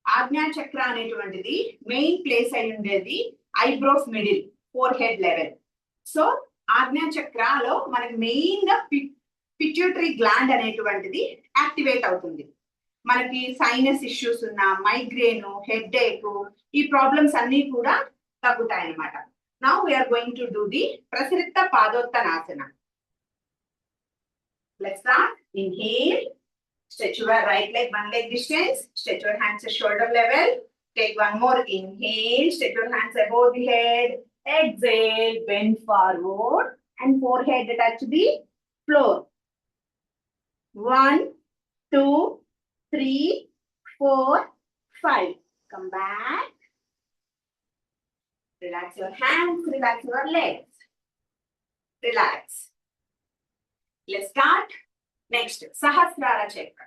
Speaker 2: Ajna chakra అనేటువంటిది main place అయి ఉండేది eyebrows middle, forehead level. So Ajna చక్రలో మనకి main గా pituitary gland అనేటువంటిది activate అవుతుంది. మనకి sinus issues ఉన్న, మైగ్రేన్, హెడ్ ఏక్, ఈ ప్రాబ్లమ్స్ అన్ని కూడా తగ్గుతాయి అన్నమాట. Now we're going to do the ప్రసరిత పాదోత్తనాసన. Let's start. Inhale. Stretch your right leg 1 leg distance. Stretch your hands at shoulder level. Take one more inhale. Stretch your hands above the head. Exhale. Bend forward and forehead touch the floor. 1, 2, 3, 4, 5. Come back. Relax your hands. Relax your legs. Relax. Let's start. Next, సహస్రార చక్ర.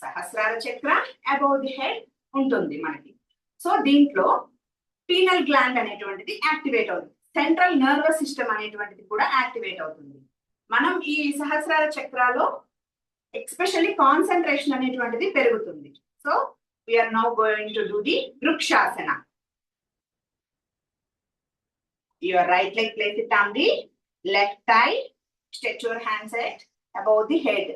Speaker 2: సహస్రార చక్ర above the head ఉంటుంది మనకి. So దీంట్లో penal gland అనేటువంటిది activate అవుతుంది. Central nervous system అనేటువంటిది కూడా యాక్టివేట్ అవుతుంది. మనం ఈ సహస్రార చక్రాలో ఎస్పెషల్లీ కాన్సన్ట్రేషన్ అనేటువంటిది పెరుగుతుంది. So we're now going to do the వృక్షాసన. Your right leg place it on the left thigh. Stretch your hands at above the head.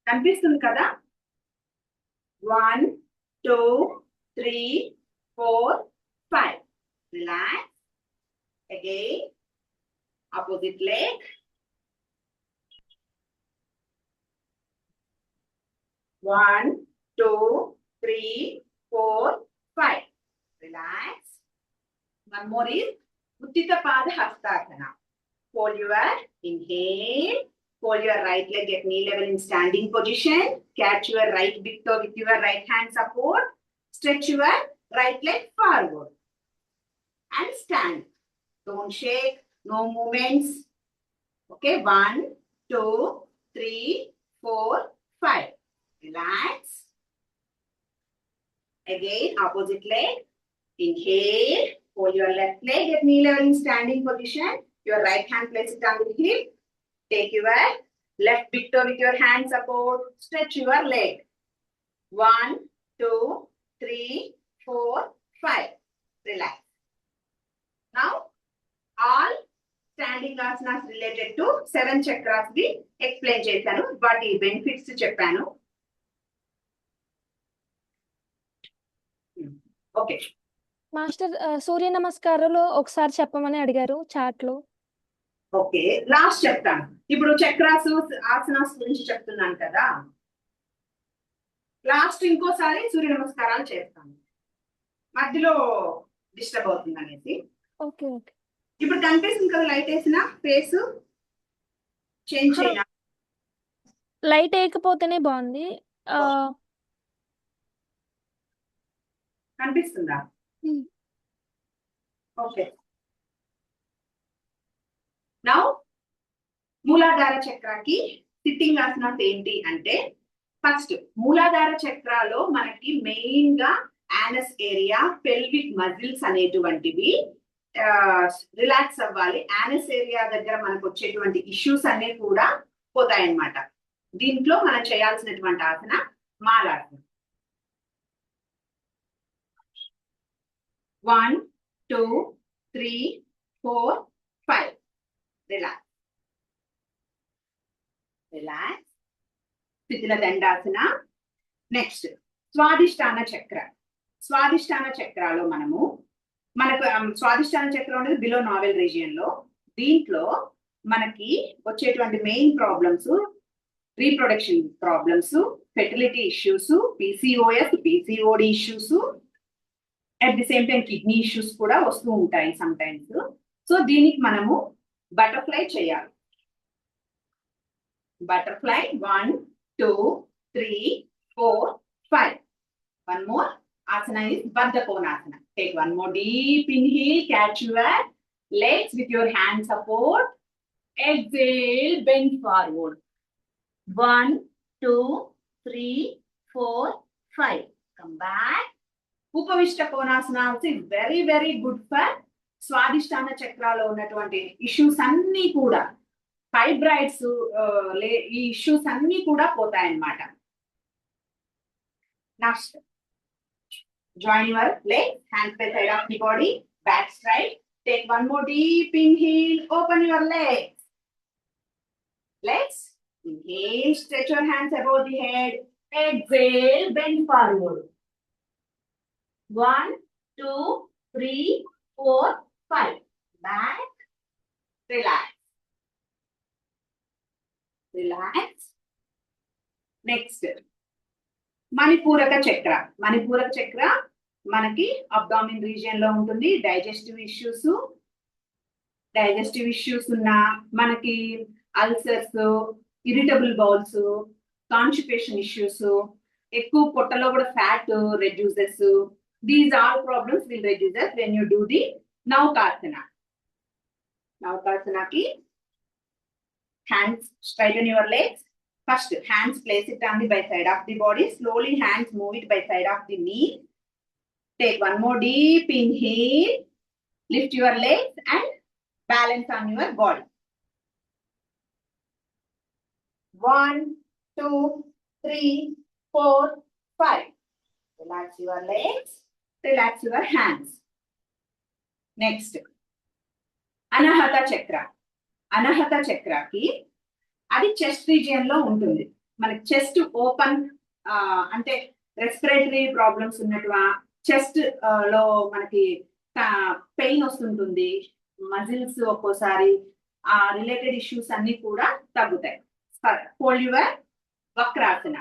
Speaker 2: కనిపిస్తుంది కదా? 1, 2, 3, 4, 5. Relax. Again. Opposite leg. 1, 2, 3, 4, 5. Relax. One more is Uttita Pada Hastasana. Hold your inhale. Hold your right leg at knee level in standing position. Catch your right big toe with your right hand support. Stretch your right leg forward. And stand. Don't shake. No movements. Okay. 1, 2, 3, 4, 5. Relax. Again, opposite leg. Inhale. Hold your left leg at knee level in standing position. Your right hand place it on the hip. Take your left big toe with your hand support. Stretch your leg. 1, 2, 3, 4, 5. Relax. Now, all standing asanas related to 7 chakras ని explain చేశాను. వాటి benefits చెప్పాను. Okay.
Speaker 1: Master సూర్య నమస్కారాలు ఒకసారి చెప్పమని అడిగారు chat లో.
Speaker 2: Okay, last చెప్తాను. ఇప్పుడు చక్రాస్ ఆసనాస్ గురించి చెప్తున్నాను కదా, లాస్ట్ ఇంకోసారి సూర్య నమస్కారాలు చేస్తాను. మధ్యలో డిస్టర్బ్ అవుతుంది అనేసి.
Speaker 1: Okay okay.
Speaker 2: ఇప్పుడు కనిపిస్తుంది కదా లైట్ వేసిన ఫేస్ చేంజ్ చేయాలి.
Speaker 1: లైట్ వేయకపోతేనే బాగుంది.
Speaker 2: కనిపిస్తుందా? ఓకే. నౌ మూలాధార చక్రాకి సిట్టింగ్ ఆసనాస్ ఏంటి అంటే, ఫస్ట్ మూలాధార చక్రాలో మనకి మెయిన్ గా యానస్ ఏరియా, పెల్విక్ మజిల్స్ అనేటువంటివి రిలాక్స్ అవ్వాలి. యానస్ ఏరియా దగ్గర మనకు వచ్చేటువంటి ఇష్యూస్ అన్ని కూడా పోతాయన్నమాట. దీంట్లో మనం చేయాల్సినటువంటి ఆసన Malasana. 1, 2, 3, 4, 5. Relax. Relax. శిథిల dandasana. Next స్వాదిష్టాన చక్ర. స్వాదిష్టాన చక్రాలో మనకు స్వాదిష్టాన చక్రం అనేది బిలో నావెల్ రీజియన్ లో. దీంట్లో మనకి వచ్చేటువంటి main problems reproduction problems, fertility issues, PCOS, PCOD issues, at the same time kidney issues కూడా వస్తూ ఉంటాయి సమ్ టైమ్స్. సో దీనికి మనము బటర్ఫ్లై చేయాలి. Butterfly 1, 2, 3, 4, 5. One more asana is Baddha Konasana. Take one more deep inhale, catch your legs with your hand support. Exhale, bend forward. 1, 2, 3, 4, 5. Come back. Upavishta Konasana is very, very good for Swadhisthana చక్రాలో ఉన్నటువంటి issues అన్ని కూడా, fibroids ఈ issues అన్ని కూడా పోతాయన్నమాట. Next join your legs, hands by side of the body, back straight. Take one more deep inhale, open your legs. Legs, inhale, stretch your hands above the head. Exhale, bend forward. 1, 2, 3, 4, 5. Back, relax. Relax. Next, మణిపూరక చక్ర. మణిపూరక చక్ర మనకి abdomen region లో ఉంటుంది. Digestive issues ఉన్న మనకి ulcers, irritable bowels, constipation issues, ఎక్కువ పొట్టలో కూడా fat reduces, these all problems will reduces when you do the నౌకాసన. నౌకాసనకి hands straighten your legs. First, hands place it on the by side of the body. Slowly, hands move it by side of the knee. Take one more deep inhale. Lift your legs and balance on your body. 1, 2, 3, 4, 5. Relax your legs. Relax your hands. Next, Anahata Chakra. Anahata Chakra ki అది chest region లో ఉంటుంది. మనకి chest open అంటే respiratory problems ఉన్నట్టు chest లో మనకి pain వస్తుంటుంది. Muscles ఒక్కోసారి ఆ రిలేటెడ్ ఇష్యూస్ అన్ని కూడా తగ్గుతాయి. హోల్డ్ యువర్ వక్రాసన.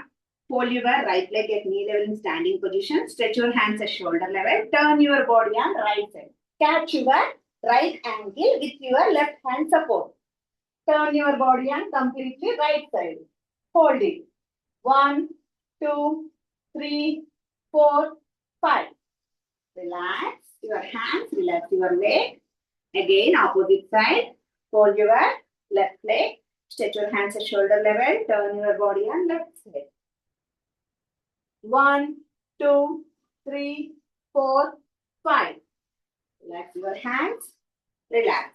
Speaker 2: Fold your right leg at knee level in standing position. Stretch your hands at shoulder level. Turn your body on right side. Catch your right ankle with your left hand support. Turn your body on completely right side. Hold it. 1, 2, 3, 4, 5. Relax your hands. Relax your leg. Again, opposite side. Fold your left leg. Stretch your hands at shoulder level. Turn your body on left side. 1, 2, 3, 4, 5. Relax your hands. Relax.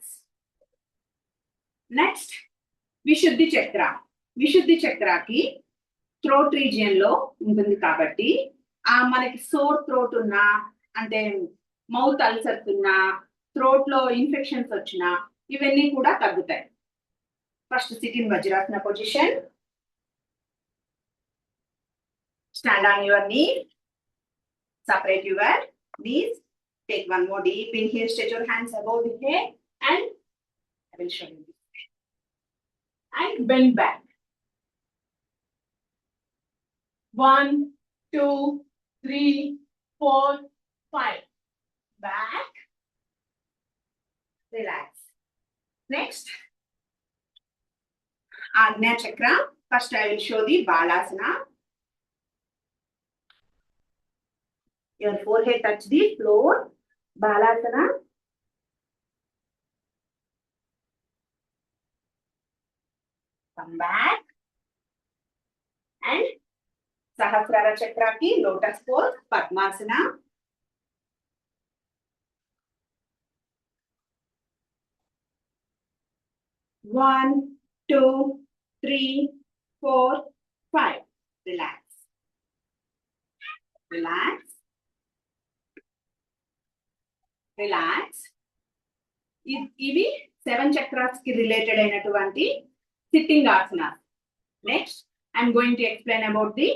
Speaker 2: Next, Vishuddhi Chakra. Vishuddhi Chakraki throat region లో ఉంటుంది కాబట్టి మనకి sore throat ఉన్నా అంటే mouth ulcers ఉన్నా throat లో infections వచ్చినా ఇవన్నీ కూడా తగ్గుతాయి. First SIT in Vajrasana position. Stand on your knee. Separate your knees. Take one more deep inhale. Stretch your hands above the head and I will show you this. And bend back. 1, 2, 3, 4, 5. Back. Relax. Next, Agnya Chakra. First, I will show the Balasana. Your forehead touch the floor. Balasana. Come back. And Sahasrara Chakra ki lotus pose, Padmasana. One, 2, 3, 4, 5. Relax. Relax. Relax. ఇవి 7 chakras కి related అయినటువంటి sitting asanas. Next I'm going to explain about the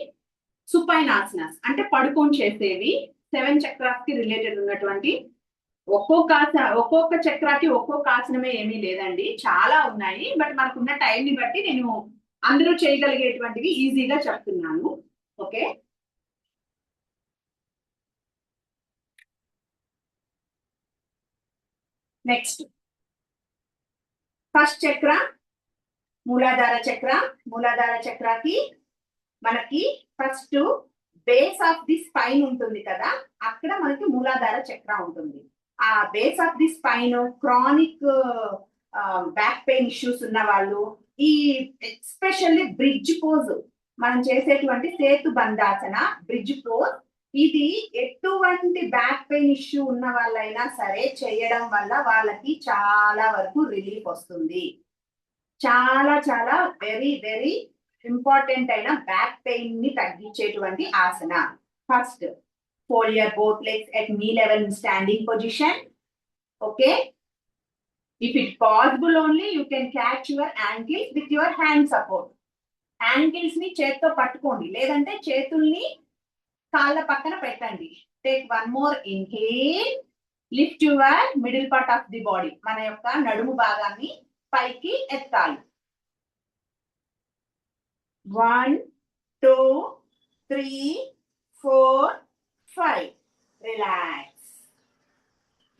Speaker 2: supine asanas. అంటే పడుకొని చేసేవి 7 chakras కి related ఉన్నటువంటి ఒక్కొక్క చక్రాకి ఒక్కొక్క ఆసనమే ఏమీ లేదండి, చాలా ఉన్నాయి. బట్ మనకున్న టైం ని బట్టి నేను అందరూ చేయగలిగేటువంటివి ఈజీగా చెప్తున్నాను. ఓకే, నెక్స్ట్ ఫస్ట్ చక్ర మూలాధార చక్ర. మూలాధార చక్రకి మనకి first base of the spine ఉంటుంది కదా, అక్కడ మనకి మూలాధార చక్ర ఉంటుంది. ఆ base of the spine chronic back pain issues ఉన్న వాళ్ళు, ఈ ఎస్పెషల్లీ బ్రిడ్జ్ పోజ్ మనం చేసేటువంటి సేతు బంధాసన బ్రిడ్జ్ పోజ్, ఇది ఎటువంటి బ్యాక్ పెయిన్ ఇష్యూ ఉన్న వాళ్ళైనా సరే చేయడం వల్ల వాళ్ళకి చాలా వరకు రిలీఫ్ వస్తుంది. చాలా చాలా వెరీ వెరీ ఇంపార్టెంట్ అయిన బ్యాక్ పెయిన్ ని తగ్గించేటువంటి asana. First, fold your both legs at knee level in standing position. Okay, if it's possible only you can catch your ankles with your hand support. Ankles ని చేత్తో పట్టుకోండి, లేదంటే చేతుల్ని కాళ్ళ పక్కన పెట్టండి. Take one more inhale. Lift your middle part of the body. మన యొక్క నడుము భాగాన్ని పైకి ఎత్తాలి. 1, 2, 3, 4, 5. Relax.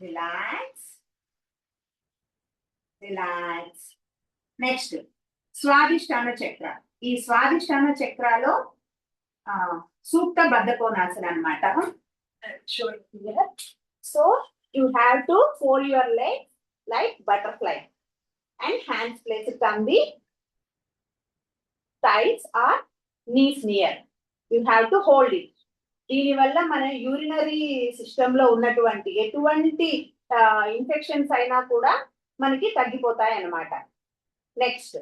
Speaker 2: Relax. Relax. Next, స్వాదిష్టాన చక్ర. ఈ స్వాదిష్టాన చక్రాలో సూక్త బద్ధకోణాసన అన్నమాట. So you have to fold your legs like butterfly and hands placed on the thighs or knees near. You have to hold it. దీని వల్ల మన యూరినరీ సిస్టమ్ లో ఉన్నటువంటి ఎటువంటి ఇన్ఫెక్షన్స్ అయినా కూడా మనకి తగ్గిపోతాయి అన్నమాట. నెక్స్ట్,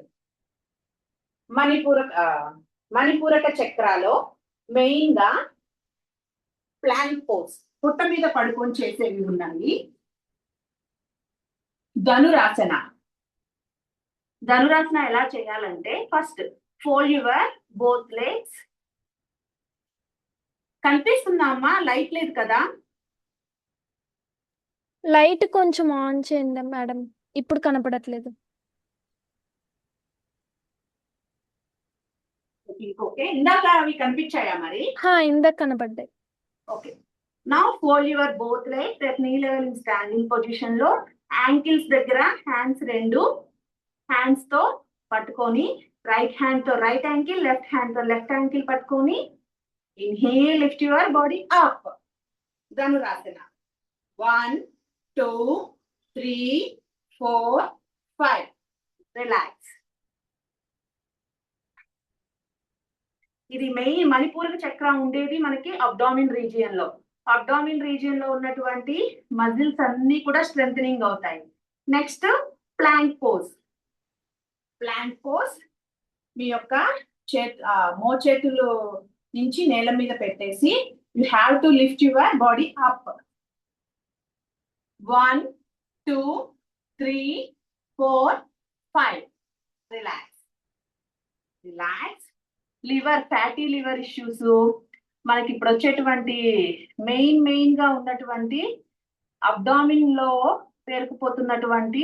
Speaker 2: మణిపూరక చక్రాలో మెయిన్ గా ప్లాంక్ పోజ్, పుట్ట మీద పడుకొని చేసేవి ఉన్నాయి. ధనురాసన. ధనురాసన ఎలా చేయాలంటే first fold your both legs. కనిపిస్తుందా అమ్మా? లైట్ లేదు కదా?
Speaker 1: లైట్ కొంచెం ఆన్ చేయండి మేడం, ఇప్పుడు కనపడట్లేదు.
Speaker 2: ఓకే, ఇందాక అవి కనిపించాయా మరి?
Speaker 1: ఇందాక కనబడ్డాయి.
Speaker 2: Okay, now fold your both legs at knee level in standing position లో. యాంకిల్స్ దగ్గర హ్యాండ్స్ రెండు హ్యాండ్స్ తో పట్టుకొని, రైట్ హ్యాండ్ తో రైట్ యాంకిల్, లెఫ్ట్ హ్యాండ్ తో లెఫ్ట్ యాంకిల్ పట్టుకొని, inhale, lift your body up. ధనురాసన. 1 2 3 4 5. రిలాక్స్. ఇది మెయిన్ మణిపూరక చక్ర ఉండేది మనకి అబ్డామిన్ రీజియన్ లో. అబ్డామిన్ రీజియన్ లో ఉన్నటువంటి మజిల్స్ అన్ని కూడా స్ట్రెంథనింగ్ అవుతాయి. Next plank pose. Plank pose మీ యొక్క మోచేతులు నుంచి నేల మీద పెట్టేసి you have to lift your body up. 1 2 3 4 5. Relax. Relax. Liver, fatty liver issues, మనకి ఇప్పుడు వచ్చేటువంటి మెయిన్ గా ఉన్నటువంటి అబ్డామిన్ లో పేరుకుపోతున్నటువంటి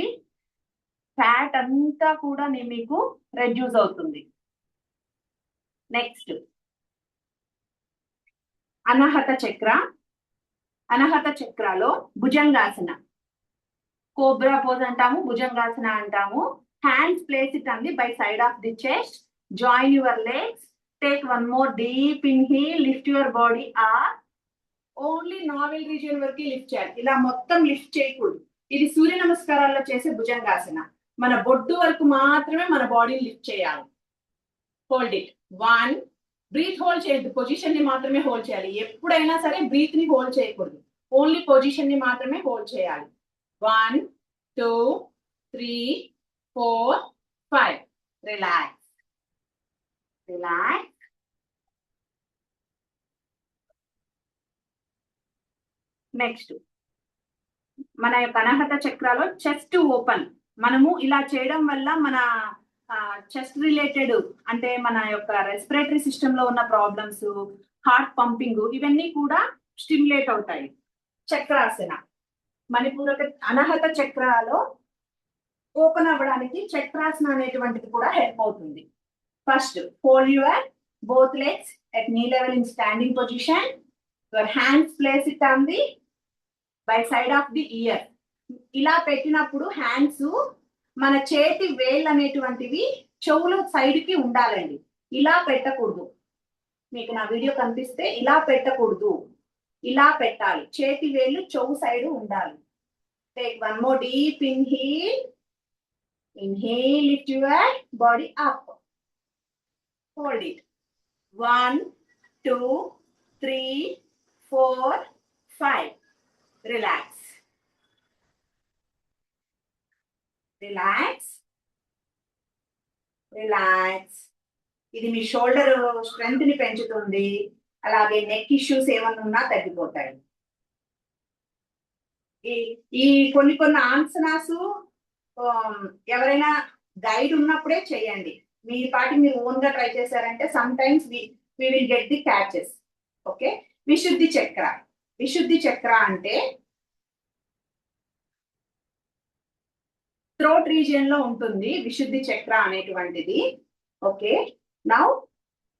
Speaker 2: ఫ్యాట్ అంతా కూడా మీకు రెడ్యూస్ అవుతుంది. నెక్స్ట్ అనాహత చక్ర. అనాహత చక్రాలో భుజంగాసన, కోబ్రా పోజ్ అంటాము, భుజంగాసన అంటాము. Hands place it on the by side of the chest. Join your legs. Take one more deep inhale, lift your body up. Only navel region వరకు లిఫ్ట్ చేయాలి, ఇలా మొత్తం లిఫ్ట్ చేయకూడదు. ఇది సూర్య నమస్కారాల్లో చేసే భుజంగాసన. మన బొడ్డు వరకు మాత్రమే మన బాడీని లిఫ్ట్ చేయాలి. Hold it. 1. బ్రీత్ హోల్డ్ చేయొద్దు, పొజిషన్ ని మాత్రమే హోల్డ్ చేయాలి. ఎప్పుడైనా సరే బ్రీత్ ని హోల్డ్ చేయకూడదు, ఓన్లీ పొజిషన్ ని మాత్రమే హోల్డ్ చేయాలి. 1 2 3 4 5. రిలాక్స్. రిలాక్స్. నెక్స్ట్ మన యొక్క అనాహత చక్రాలో చెస్ట్ ఓపెన్. మనము ఇలా చేయడం వల్ల మన చెస్ట్ రిలేటెడ్ అంటే మన యొక్క రెస్పిరేటరీ సిస్టమ్ లో ఉన్న ప్రాబ్లమ్స్, హార్ట్ పంపింగ్, ఇవన్నీ కూడా స్టిమ్యులేట్ అవుతాయి. చక్రాసన. మణిపూరక అనాహత చక్రాలో ఓపెన్ అవ్వడానికి చక్రాసన అనేటువంటిది కూడా హెల్ప్ అవుతుంది. First fold your both legs at knee level in standing position. Your hands place it on the by side of the ear. ఇలా పెట్టినప్పుడు హ్యాండ్స్ మన చేతి వేళ్ళు అనేటువంటివి చెవుల సైడ్ కి ఉండాలండి, ఇలా పెట్టకూడదు. మీకు నా వీడియో కనిపిస్తే ఇలా పెట్టకూడదు, ఇలా పెట్టాలి. చేతి వేళ్ళు చెవు సైడ్ ఉండాలి. Take one more deep inhale. Inhale, lift your body up. Hold it. 1 2 3 4 5. Relax. Relax. Relax. ఇది మీ షోల్డర్ స్ట్రెంగ్త్ ని పెంచుతుంది, అలాగే నెక్ ఇష్యూస్ ఏమన్నా ఉన్నా తగ్గిపోతాయి. ఈ కొన్ని ఆసనాస్ ఎవరైనా గైడ్ ఉన్నప్పుడే చేయండి. మీ పాటి మీరు ఓన్ గా ట్రై చేశారంటే sometimes we will get the catches. Okay. Vishuddhi chakra. విశుద్ధి చక్ర అంటే థ్రోట్ రీజియన్ లో ఉంటుంది విశుద్ధి చక్ర అనేటువంటిది. ఓకే. నౌ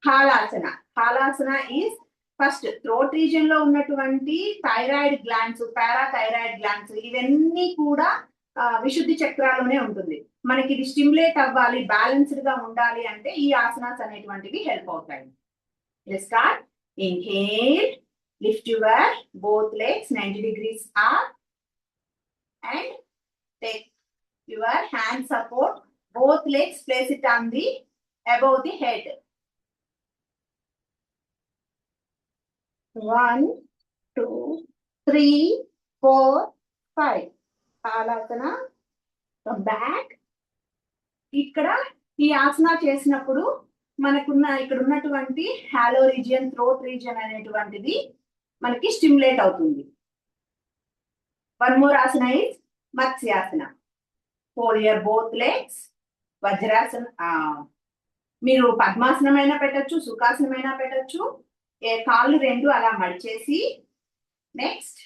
Speaker 2: హాలాసన. హాలాసన ఈజ్ ఫస్ట్ థ్రోట్ రీజియన్ లో ఉన్నటువంటి థైరాయిడ్ గ్లాండ్స్, పారాథైరాయిడ్ గ్లాండ్స్, ఇవన్నీ కూడా విశుద్ధి చక్రాలోనే ఉంటుంది. మనకి ఇది స్టిమ్యులేట్ అవ్వాలి, బ్యాలెన్స్డ్ గా ఉండాలి అంటే ఈ ఆసనాస్ అనేటువంటివి హెల్ప్ అవుతాయి. Let's start. Inhale, lift your both legs 90 degrees up and take your hand support. Both legs place it on the above the head. 1 2 3 4 5. హాలాసన. Back. ఇక్కడ ఈ ఆసన చేసినప్పుడు మనకున్న ఇక్కడ ఉన్నటువంటి హాలో రీజియన్, థ్రోట్ రీజియన్ అనేటువంటిది మనకి స్టిమ్యులేట్ అవుతుంది. వన్ మోర్ ఆసన ఇస్ మత్స్యాసన. Fold your both legs. వజ్రాసన. మీరు పద్మాసనం అయినా పెట్టచ్చు, సుఖాసనం అయినా పెట్టచ్చు. కాళ్ళు రెండు అలా మడిచేసి నెక్స్ట్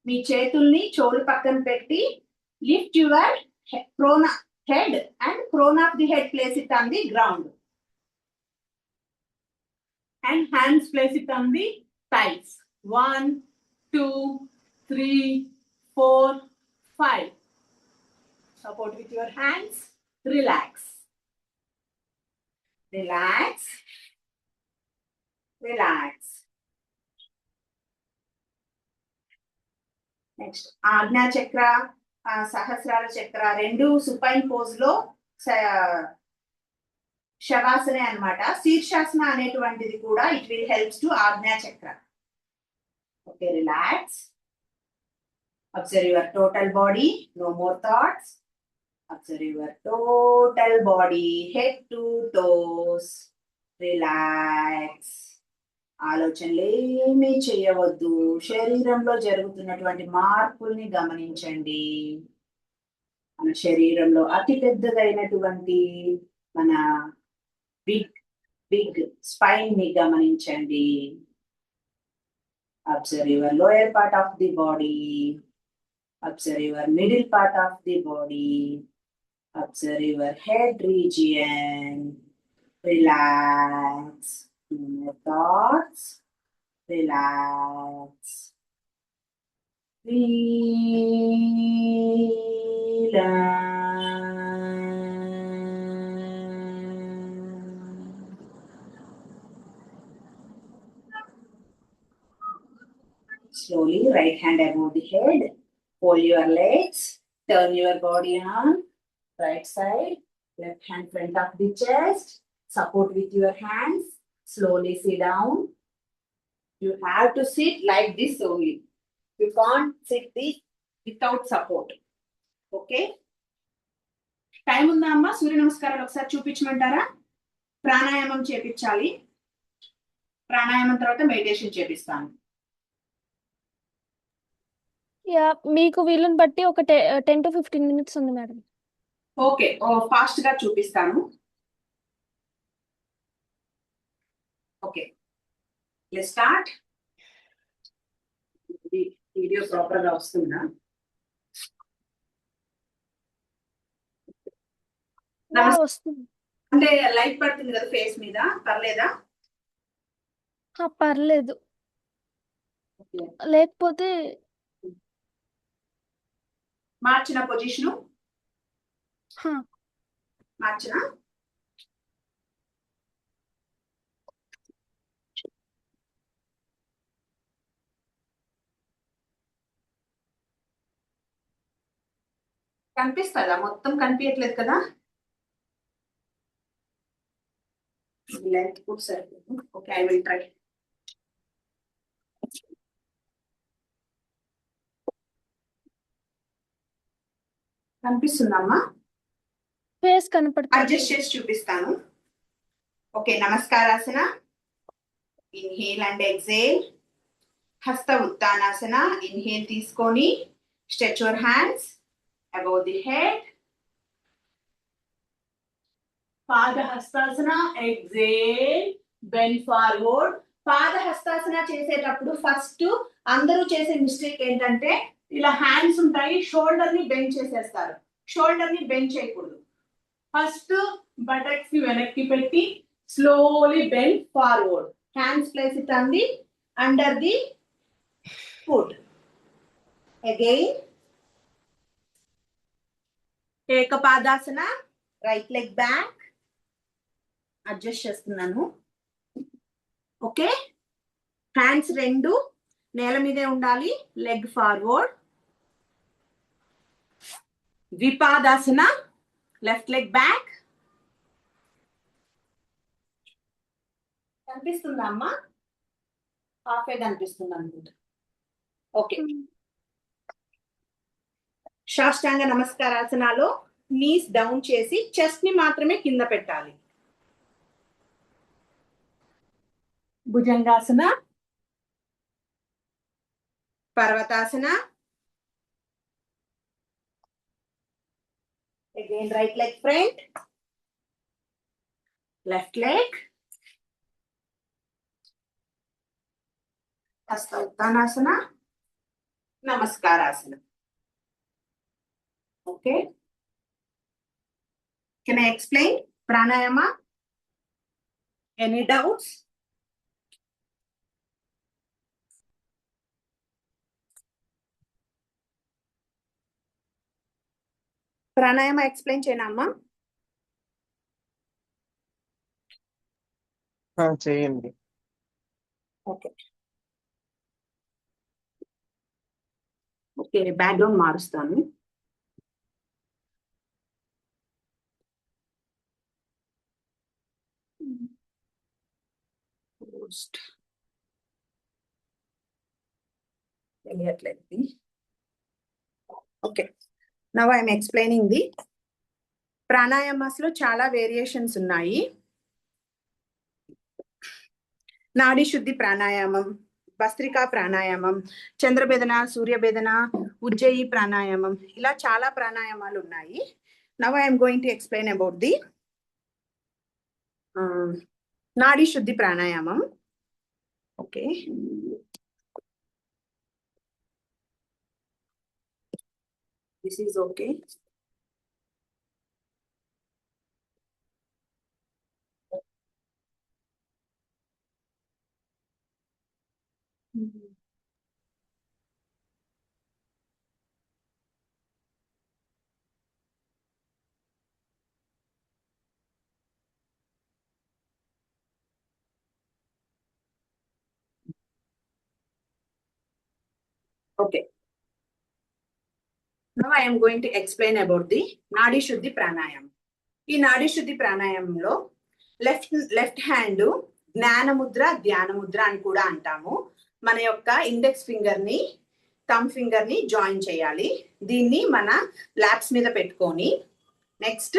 Speaker 2: మీ చేతుల్ని చెవులు పక్కన పెట్టి lift your crown head and crown of the head place it on the ground. and hands place it on the thighs. 1, 2, 3, 4, 5. Support with your hands. Relax. Relax. Relax. Next Ajna chakra, సహస్రాల చక్ర రెండు సుపైన్ పోజ్ లో శవాసనే అన్నమాట. శీర్షాసన అనేటువంటిది కూడా it will helps to Ajna chakra. Okay, relax. Observe your total body, no more thoughts. Observe your total body, head to toes. Relax. ఆలోచనలు ఏమీ చేయవద్దు. శరీరంలో జరుగుతున్నటువంటి మార్పుల్ని గమనించండి. మన శరీరంలో అతి పెద్దదైనటువంటి మన బిగ్ స్పైన్ ని గమనించండి. Observe your lower part of the body. Observe your middle part of the body. Observe your head region. Relax. No thoughts. Relax. Slowly, right hand above the head. Fold your legs. Turn your body on. Right side. Left hand front of the chest. Support with your hands. Slowly sit down. You have to sit like this only. You can't sit this without support. Okay? Time ఉందా అమ్మా? సూర్య నమస్కారాలు ఒకసారి చూపించమంటారా? ప్రాణాయామం చేపించాలి. ప్రాణాయామం తర్వాత meditation చేపిస్తాను.
Speaker 1: Yeah, మీకు వీలుని బట్టి ఒక 10 to 15 minutes ఉంది మేడం.
Speaker 2: ఓకే, ఫాస్ట్ గా చూపిస్తాను. Okay, let's start. Video proper గా వస్తుందా?
Speaker 1: వస్తుంది.
Speaker 2: అంటే లైట్ పడుతుంది కదా ఫేస్ మీద, పర్లేదా?
Speaker 1: పర్లేదు. లేకపోతే
Speaker 2: మార్చిన పొజిషను మార్చిన. కనిపిస్తుందా? మొత్తం కనిపించట్లేదు కదా? లెంత్ కూడా సరిపోదు. Okay, I will try. కనిపిస్తుందమ్మా?
Speaker 1: ఫేస్ కనపడుతుంది.
Speaker 2: అడ్జస్ట్ చేసి చూపిస్తాను. ఓకే, నమస్కారాసన. Inhale and exhale. హస్త ఉత్తానాసన. ఇన్హేల్ తీసుకొని stretch your hands above the head. పాదహస్తాసన. Exhale, bend forward. పాదహస్తాసన చేసేటప్పుడు ఫస్ట్ అందరూ చేసే మిస్టేక్ ఏంటంటే ఇలా హ్యాండ్స్ ఉంటాయి, షోల్డర్ ని బెండ్ చేసేస్తారు. షోల్డర్ ని బెండ్ చేయకూడదు. ఫస్ట్ బటక్స్ ని వెనక్కి పెట్టి slowly bend forward. Hands place it on the under the foot. Again ఏకపాదాసన. Right leg back. అడ్జస్ట్ చేస్తున్నాను. ఓకే, హ్యాండ్స్ రెండు నేల మీదే ఉండాలి. Leg forward. ద్విపాదాసన. Left leg back. కనిపిస్తుందా అమ్మా? హాఫే కనిపిస్తుంది అనుకుంటా. ఓకే, సాష్టాంగ నమస్కారాసనాలో నీస్ డౌన్ చేసి చెస్ట్ ని మాత్రమే కింద పెట్టాలి. భుజంగాసన. పర్వతాసన. Again right leg front, left leg. హస్త ఉత్తానాసన. నమస్కారాసన. Okay, can I explain pranayama? Any doubts? Pranayama explain చేయనా అమ్మా?
Speaker 3: చేయండి.
Speaker 2: ఓకే ఓకే, బ్యాక్గ్రౌండ్ మారుస్తాను. తెలియట్లేదు. Okay, now I'm explaining the pranayamas లో చాలా వేరియేషన్స్ ఉన్నాయి. నాడీ శుద్ధి ప్రాణాయామం, భస్త్రికా ప్రాణాయామం, చంద్రభేదన, సూర్యభేదన, ఉజ్జయి ప్రాణాయామం, ఇలా చాలా ప్రాణాయామాలు ఉన్నాయి. Now I'm going to explain about the నాడీ శుద్ధి ప్రాణాయామం. Okay, this is okay. Okay, now I am going to explain about the నాడీ శుద్ధి ప్రాణాయామం. ఈ నాడీ శుద్ధి ప్రాణాయామంలో లెఫ్ట్ హ్యాండ్ జ్ఞాన ముద్ర, ధ్యాన ముద్ర అని కూడా అంటాము. మన యొక్క ఇండెక్స్ ఫింగర్ ని, థంబ్ ఫింగర్ ని జాయిన్ చేయాలి. దీన్ని మన లాప్స్ మీద పెట్టుకొని నెక్స్ట్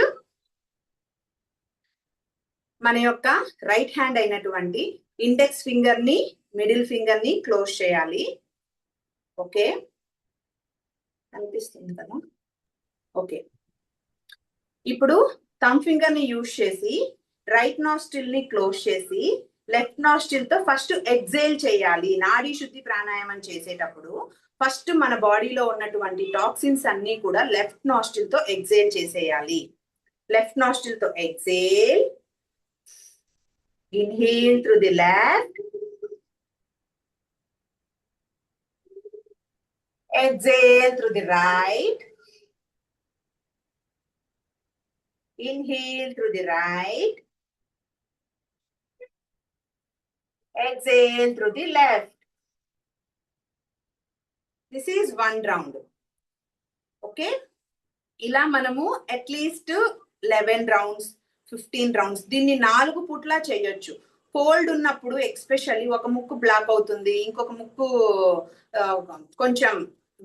Speaker 2: మన యొక్క రైట్ హ్యాండ్ అయినటువంటి ఇండెక్స్ ఫింగర్ ని, మిడిల్ ఫింగర్ ని క్లోజ్ చేయాలి. ఓకే, అనిపిస్తుంది కదా? ఓకే, ఇప్పుడు థంబ్ ఫింగర్ ని యూజ్ చేసి రైట్ నాస్ట్రిల్ ని క్లోజ్ చేసి లెఫ్ట్ నాస్ట్రిల్ తో ఫస్ట్ ఎగ్జేల్ చేయాలి. నాడీ శుద్ధి ప్రాణాయామం చేసేటప్పుడు ఫస్ట్ మన బాడీలో ఉన్నటువంటి టాక్సిన్స్ అన్ని కూడా లెఫ్ట్ నాస్ట్రిల్ తో ఎగ్జేల్ చేసేయాలి. లెఫ్ట్ నాస్ట్రిల్ తో exhale, inhale through the left, exhale through the right, inhale through the right, exhale through the left. This is one round. Okay, ఇలా మనము అట్లీస్ట్ 11 రౌండ్స్ 15 రౌండ్స్ దీన్ని 4 పూట్లా చేయొచ్చు. Cold ఉన్నప్పుడు especially ఒక ముక్కు బ్లాక్ అవుతుంది, ఇంకొక ముక్కు కొంచెం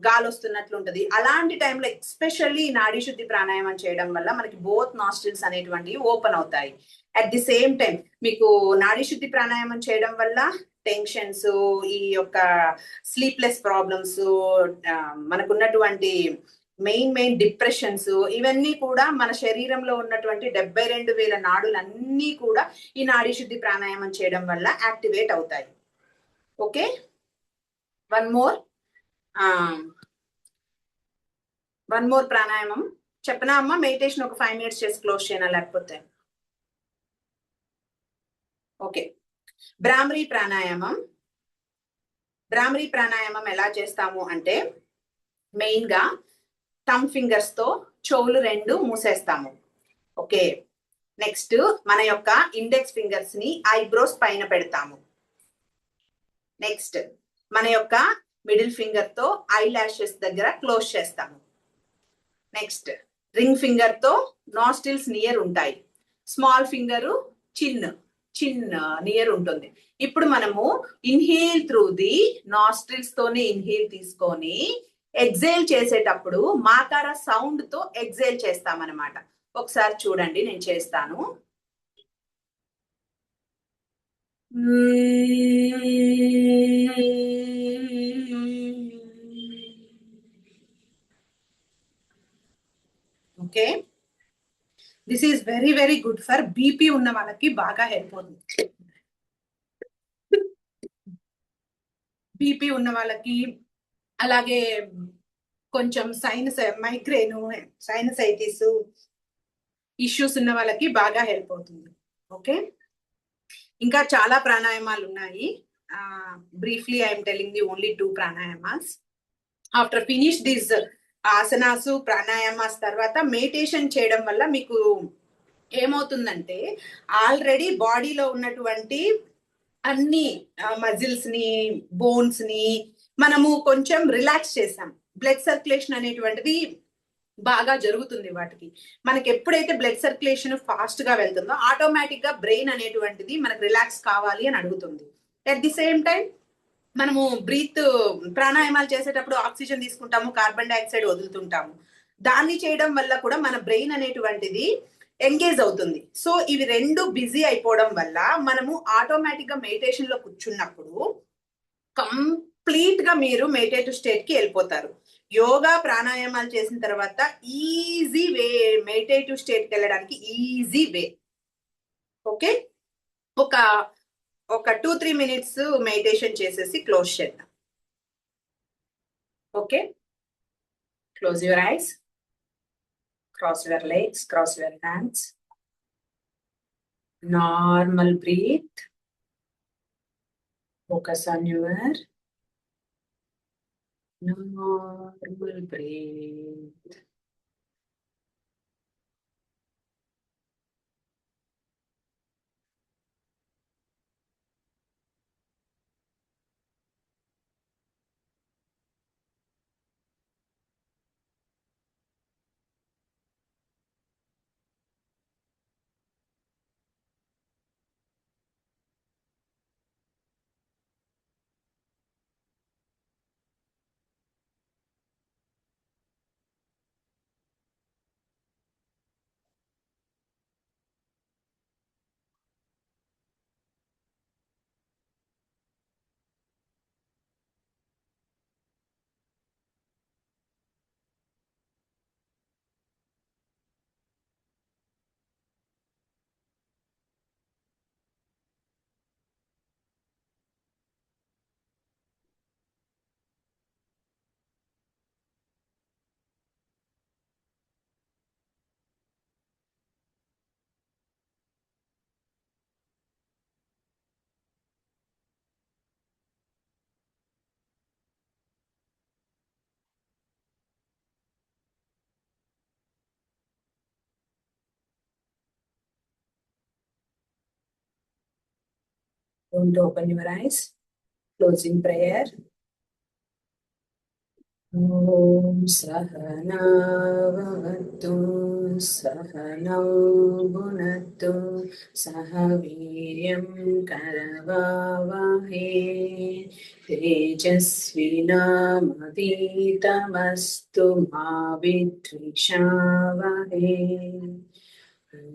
Speaker 2: గాలి వస్తున్నట్లు ఉంటుంది. అలాంటి టైంలో ఎక్స్పెషల్లీ నాడీ శుద్ధి ప్రాణాయామం చేయడం వల్ల మనకి బోత్ నాస్ట్రిల్స్ అనేటువంటివి ఓపెన్ అవుతాయి. అట్ ది సేమ్ టైం మీకు నాడీ శుద్ధి ప్రాణాయామం చేయడం వల్ల టెన్షన్స్, ఈ యొక్క స్లీప్లెస్ ప్రాబ్లమ్స్, మనకున్నటువంటి మెయిన్ డిప్రెషన్స్, ఇవన్నీ కూడా మన శరీరంలో ఉన్నటువంటి 72,000 నాడులన్నీ కూడా ఈ నాడీ శుద్ధి ప్రాణాయామం చేయడం వల్ల యాక్టివేట్ అవుతాయి. ఓకే, వన్ మోర్ ప్రాణాయామం చెప్పనా అమ్మా? మెడిటేషన్ ఒక 5 minutes చేసి క్లోజ్ చేయనా లేకపోతే? ఓకే, భ్రామరీ ప్రాణాయామం. భ్రామరీ ప్రాణాయామం ఎలా చేస్తాము అంటే మెయిన్ గా థంబ్ ఫింగర్స్ తో చెవులు 2 మూసేస్తాము. ఓకే, నెక్స్ట్ మన యొక్క ఇండెక్స్ ఫింగర్స్ ని ఐబ్రోస్ పైన పెడతాము. నెక్స్ట్ మన యొక్క మిడిల్ ఫింగర్ తో ఐ లాషెస్ దగ్గర క్లోజ్ చేస్తాము. నెక్స్ట్ రింగ్ ఫింగర్ తో నాస్ట్రిల్స్ నియర్ ఉంటాయి. స్మాల్ ఫింగర్ చిన్ నియర్ ఉంటుంది. ఇప్పుడు మనము ఇన్హేల్ త్రూ ది నాస్ట్రిల్స్ తోనే ఇన్హేల్ తీసుకొని ఎగ్జేల్ చేసేటప్పుడు మాకార సౌండ్ తో ఎగ్జేల్ చేస్తామన్నమాట. ఒకసారి చూడండి, నేను చేస్తాను. Okay, this is very good for BP ఉన్న వాళ్ళకి బాగా హెల్ప్ అవుతుంది. బీపీ ఉన్న వాళ్ళకి, అలాగే కొంచెం మైగ్రేన్, సైనసైటిస్ ఇష్యూస్ ఉన్న వాళ్ళకి బాగా హెల్ప్ అవుతుంది. ఓకే, ఇంకా చాలా ప్రాణాయామాలు ఉన్నాయి. Briefly I'm telling the only 2 pranayamas. After finish this asanas pranayamas తర్వాత మెడిటేషన్ చేయడం వల్ల మీకు ఏమవుతుందంటే ఆల్రెడీ బాడీలో ఉన్నటువంటి అన్ని మజిల్స్ ని బోన్స్ ని మనము కొంచెం రిలాక్స్ చేసాం. బ్లడ్ సర్క్యులేషన్ అనేటువంటిది బాగా జరుగుతుంది వాటికి. మనకి ఎప్పుడైతే బ్లడ్ సర్క్యులేషన్ ఫాస్ట్ గా వెళ్తుందో ఆటోమేటిక్ గా బ్రెయిన్ అనేటువంటిది మనకు రిలాక్స్ కావాలి అని అడుగుతుంది. అట్ ది సేమ్ టైం మనము ప్రాణాయామాలు చేసేటప్పుడు ఆక్సిజన్ తీసుకుంటాము, కార్బన్ డైఆక్సైడ్ వదులుతుంటాము. దాన్ని చేయడం వల్ల కూడా మన బ్రెయిన్ అనేటువంటిది ఎంగేజ్ అవుతుంది. సో ఇవి రెండు బిజీ అయిపోవడం వల్ల మనము ఆటోమేటిక్ గా మెడిటేషన్ లో కూర్చున్నప్పుడు కంప్లీట్ గా మీరు మెడిటేటివ్ స్టేట్ కి వెళ్ళిపోతారు. యోగా ప్రాణాయామాలు చేసిన తర్వాత ఈజీ వే మెడిటేటివ్ స్టేట్ కి వెళ్ళడానికి, ఈజీ వే. ఓకే, ఒక 2-3 minutes మెడిటేషన్ చేసేసి క్లోజ్ చేద్దాం. Okay, close your eyes, cross your legs, cross your hands, normal breath, focus on your normal breath. Don't open your eyes. Closing prayer. Om Sahana Bhavatu Sahanau Bhunatu Sahaviryam Karavavahe Tejasvinamavitamastu Ma Vidvishavahe. Om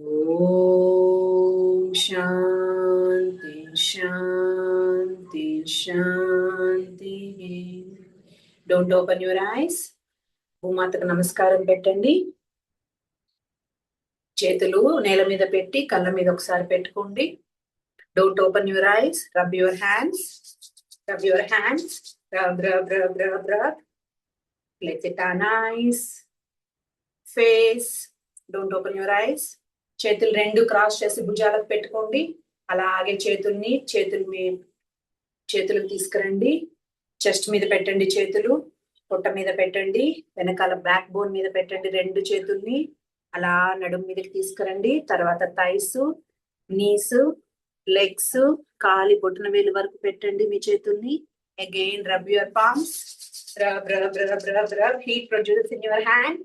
Speaker 2: Shanti Shanti Shanti. Don't open your eyes. భూమాతకు నమస్కారం పెట్టండి. చేతులు నేల మీద పెట్టి కళ్ళ మీద ఒకసారి పెట్టుకోండి. Don't open your ice. Rub your hands, rub your hands, rub rub rub rub rub. Let's it on ice, face. Don't open your ice. చేతులు రెండు క్రాస్ చేసి భుజాలకు పెట్టుకోండి. అలాగే చేతులు తీసుకురండి. చెస్ట్ మీద పెట్టండి, చేతులు పొట్ట మీద పెట్టండి, వెనకాల బ్యాక్ బోన్ మీద పెట్టండి రెండు చేతుల్ని. అలా నడుము మీదకి తీసుకురండి. తర్వాత థైస్, నీస్, లెగ్స్, కాలి బొటన వేలు వరకు పెట్టండి మీ చేతుల్ని. Again rub your palms, rub rub rub rub rub. Heat produce in your hand.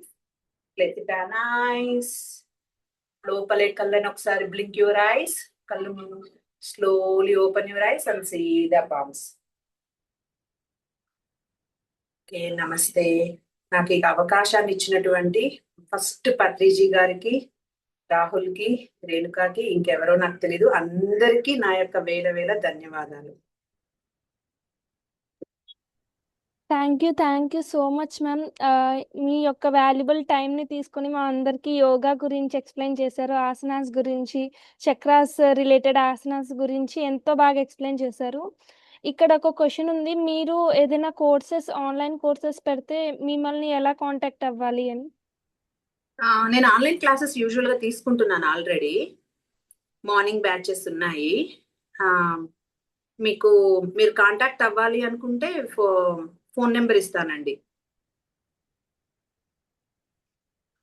Speaker 2: Let's it on eyes. లోపలే కళ్ళని ఒకసారి బ్లింక్ యువర్ ఐస్. కళ్ళు slowly open your eyes and see the palms. Okay, namaste. నాకు ఈ అవకాశాన్ని ఇచ్చినటువంటి ఫస్ట్ పత్రిజీ గారికి, రాహుల్కి, రేణుకాకి, ఇంకెవరో నాకు తెలీదు, అందరికీ నా యొక్క వేల వేల ధన్యవాదాలు.
Speaker 1: Thank you so much ma'am. మీ యొక్క వాల్యుబుల్ టైంని తీసుకొని మా అందరికీ యోగా గురించి ఎక్స్ప్లెయిన్ చేశారు. ఆసనాస్ గురించి, చక్రాస్ రిలేటెడ్ ఆసనాస్ గురించి ఎంతో బాగా ఎక్స్ప్లెయిన్ చేశారు. ఇక్కడ ఒక క్వశ్చన్ ఉంది, మీరు ఏదైనా ఆన్లైన్ కోర్సెస్ పెడితే మిమ్మల్ని ఎలా కాంటాక్ట్ అవ్వాలి అని?
Speaker 2: నేను ఆన్లైన్ క్లాసెస్ యూజువల్ గా తీసుకుంటున్నాను. ఆల్రెడీ మార్నింగ్ బ్యాచెస్ ఉన్నాయి. మీరు కాంటాక్ట్ అవ్వాలి అనుకుంటే ఫోన్ నెంబర్ ఇస్తానండి.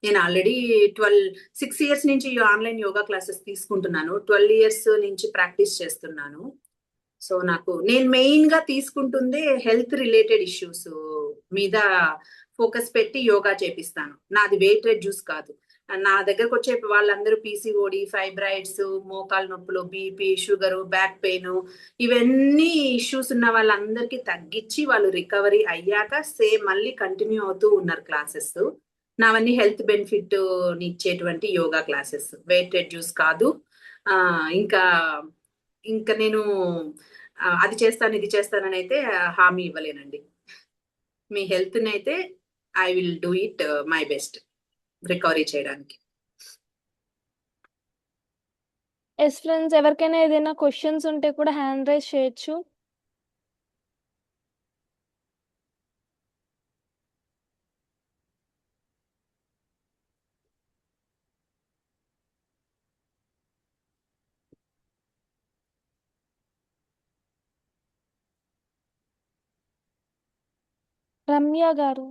Speaker 2: నేను ఆల్రెడీ 6 ఇయర్స్ నుంచి ఆన్లైన్ యోగా క్లాసెస్ తీసుకుంటున్నాను. 12 ఇయర్స్ నుంచి ప్రాక్టీస్ చేస్తున్నాను. సో నేను మెయిన్ గా తీసుకుంటుంది హెల్త్ రిలేటెడ్ ఇష్యూస్ మీద ఫోకస్ పెట్టి యోగా చేపిస్తాను. నాది వెయిట్ రెడ్యూస్ కాదు. నా దగ్గరకు వచ్చే వాళ్ళందరూ పీసీఓడి, ఫైబ్రాయిడ్స్, మోకాలు నొప్పులు, బీపీ, షుగర్, బ్యాక్ పెయిన్, ఇవన్నీ ఇష్యూస్ ఉన్న వాళ్ళందరికీ తగ్గించి వాళ్ళు రికవరీ అయ్యాక మళ్ళీ కంటిన్యూ అవుతూ ఉన్నారు క్లాసెస్. నావన్నీ హెల్త్ బెనిఫిట్ ఇచ్చేటువంటి యోగా క్లాసెస్, వెయిట్ రెడ్యూస్ కాదు. ఇంకా ఇంకా నేను అది చేస్తాను ఇది చేస్తానని అయితే హామీ ఇవ్వలేనండి. మీ హెల్త్ని అయితే I will do it my best recovery చేయడానికి.
Speaker 1: ఎస్ ఫ్రెండ్స్, ఎవరికైనా ఏదైనా క్వశ్చన్స్ ఉంటే కూడా హ్యాండ్ రైజ్ చేయొచ్చు. రమ్య గారు.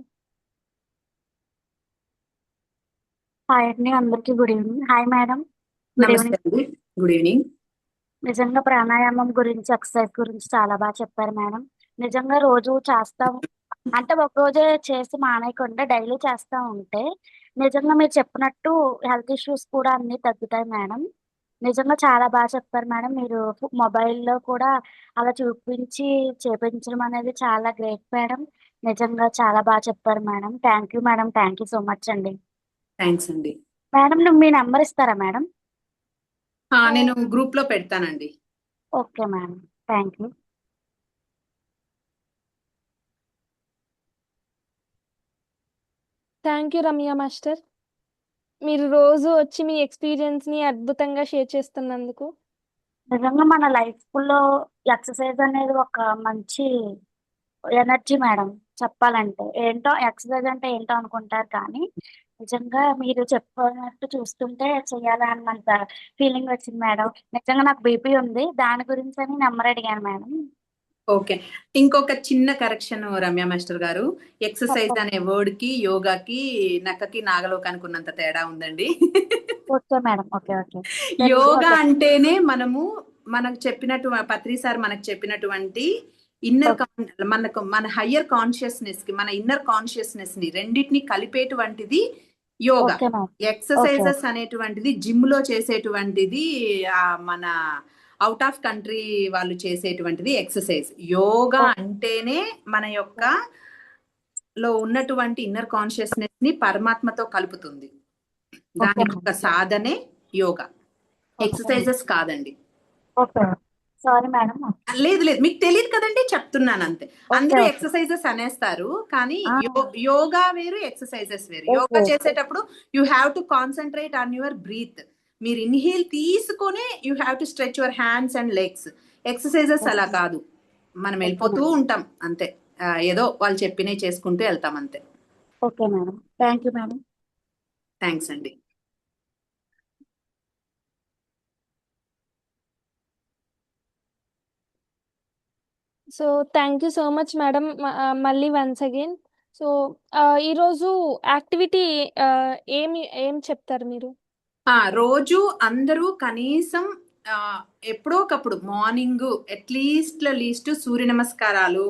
Speaker 3: హాయ్ అండి, అందరికీ good evening. Hi madam, good
Speaker 2: నమస్తే
Speaker 3: ఈవినింగ్.
Speaker 2: అండి, గుడ్ ఈవినింగ్.
Speaker 3: నిజంగా ప్రాణాయామం గురించి, ఎక్సర్సైజ్ గురించి చాలా బాగా చెప్పారు మేడం. నిజంగా రోజు చేస్తాం అంటే ఒక రోజే చేసి మానేయకుండా డైలీ చేస్తా ఉంటే నిజంగా మీరు చెప్పినట్టు హెల్త్ ఇష్యూస్ కూడా అన్నీ తగ్గుతాయి మేడం. నిజంగా చాలా బాగా చెప్పారు మేడం. మీరు మొబైల్లో కూడా అలా చూపించి చేపించడం అనేది చాలా గ్రేట్ మేడం. నిజంగా చాలా బాగా చెప్పారు madam. Thank you madam, thank you so much అండి.
Speaker 2: థ్యాంక్స్ అండి.
Speaker 3: మేడం, మీ నెంబర్ ఇస్తారా మేడం?
Speaker 2: నేను గ్రూప్ లో పెడతానండి.
Speaker 3: Okay madam, thank you.
Speaker 1: Thank you Ramya master. మీరు రోజు వచ్చి మీ ఎక్స్పీరియన్స్ని అద్భుతంగా షేర్ చేస్తున్నందుకు.
Speaker 3: నిజంగా మన లైఫ్లో ఎక్సర్సైజ్ అనేది ఒక మంచి ఎనర్జీ మేడం. చెప్పాలంటే ఏంటో ఎక్సర్సైజ్ అంటే ఏంటో అనుకుంటారు, కానీ నిజంగా మీరు చెప్పినట్టు చూస్తుంటే చేయాలన్నంత ఫీలింగ్ వచ్చింది మేడం. నిజంగా నాకు బీపీ ఉంది, దాని గురించి అని నెంబర్ అడిగాను మేడం.
Speaker 2: ఓకే, ఇంకొక చిన్న కరెక్షన్ రమ్య మాస్టర్ గారు. ఎక్సర్సైజ్
Speaker 3: చెప్పండి.
Speaker 2: అనే వర్డ్ కి యోగాకి నక్కకి నాగలోకానికి ఉన్నంత తేడా ఉందండి.
Speaker 3: Okay madam, okay okay.
Speaker 2: Yoga అంటేనే మనకు చెప్పినట్టు పత్రి సార్ మనకు చెప్పినటువంటి ఇన్నర్ మన హయ్యర్ కాన్షియస్నెస్ కి, మన ఇన్నర్ కాన్షియస్నెస్ ని రెండింటిని కలిపేటువంటిది యోగా.
Speaker 3: Okay madam.
Speaker 2: ఎక్సర్సైజెస్ అనేటువంటిది జిమ్ లో చేసేటువంటిది, మన అవుట్ ఆఫ్ కంట్రీ వాళ్ళు చేసేటువంటిది ఎక్సర్సైజ్. యోగా అంటేనే మన యొక్క లో ఉన్నటువంటి ఇన్నర్ కాన్షియస్నెస్ ని పరమాత్మతో కలుపుతుంది. దానికి ఒక సాధనే యోగా, ఎక్సర్సైజెస్ కాదండి.
Speaker 3: Okay, sorry madam.
Speaker 2: లేదు లేదు, మీకు తెలియదు కదండి, చెప్తున్నాను అంతే. అందరూ ఎక్సర్సైజెస్ అనేస్తారు, కానీ యోగా వేరు, ఎక్సర్సైజెస్ వేరు. యోగా చేసేటప్పుడు you have to concentrate on your breath. మీరు ఇన్హేల్ తీసుకొని you have to stretch your hands and legs. Exercises అలా కాదు, మనం వెళ్ళిపోతూ ఉంటాం అంతే. ఏదో వాళ్ళు చెప్పినవి చేసుకుంటూ వెళ్తాం అంతే.
Speaker 3: Okay madam, thank you madam.
Speaker 2: Thanks అండి.
Speaker 1: So thank you so much madam, మళ్ళీ వన్స్ అగైన్. సో ఈరోజు యాక్టివిటీ ఏం చెప్తారు మీరు?
Speaker 2: రోజు అందరూ కనీసం ఎప్పుడో ఒకప్పుడు మార్నింగ్ లీస్ట్ సూర్య నమస్కారాలు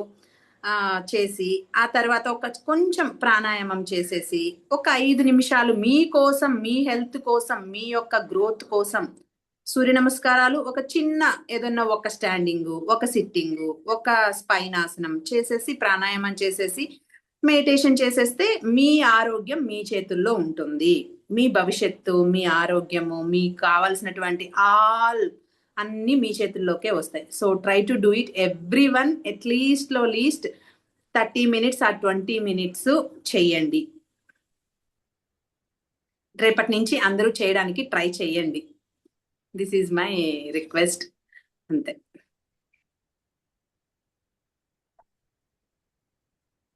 Speaker 2: చేసి, ఆ తర్వాత కొంచెం ప్రాణాయామం చేసేసి, ఒక 5 నిమిషాలు మీకోసం, మీ హెల్త్ కోసం, మీ యొక్క గ్రోత్ కోసం సూర్య నమస్కారాలు, ఒక చిన్న ఏదన్నా ఒక స్టాండింగ్, ఒక సిట్టింగ్, ఒక స్పైనాసనం చేసేసి, ప్రాణాయామం చేసేసి, మెడిటేషన్ చేసేస్తే మీ ఆరోగ్యం మీ చేతుల్లో ఉంటుంది. మీ భవిష్యత్తు, మీ ఆరోగ్యము, మీకు కావాల్సినటువంటి అన్ని మీ చేతుల్లోకే వస్తాయి. So try to do it every one, least 30 minutes or 20 minutes చెయ్యండి. రేపటి నుంచి అందరూ చేయడానికి ట్రై చేయండి. దిస్ ఈజ్ మై రిక్వెస్ట్, అంతే.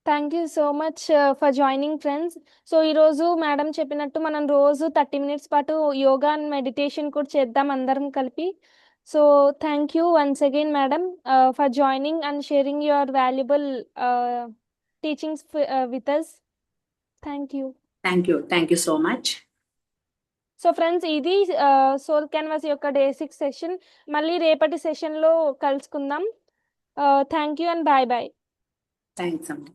Speaker 1: Thank you so much for joining friends. So ఈరోజు మేడం చెప్పినట్టు మనం రోజు 30 minutes పాటు యోగా అండ్ మెడిటేషన్ కూడా చేద్దాం అందరం కలిపి. So thank you once again madam for joining and sharing your valuable teachings with us. Thank you.
Speaker 2: Thank you so much.
Speaker 1: So friends, ఇది సోల్ క్యాన్వాస్ యొక్క డే 6 సెషన్. మళ్ళీ రేపటి సెషన్లో కలుసుకుందాం. Thank you and bye bye.
Speaker 2: Thanks అండి.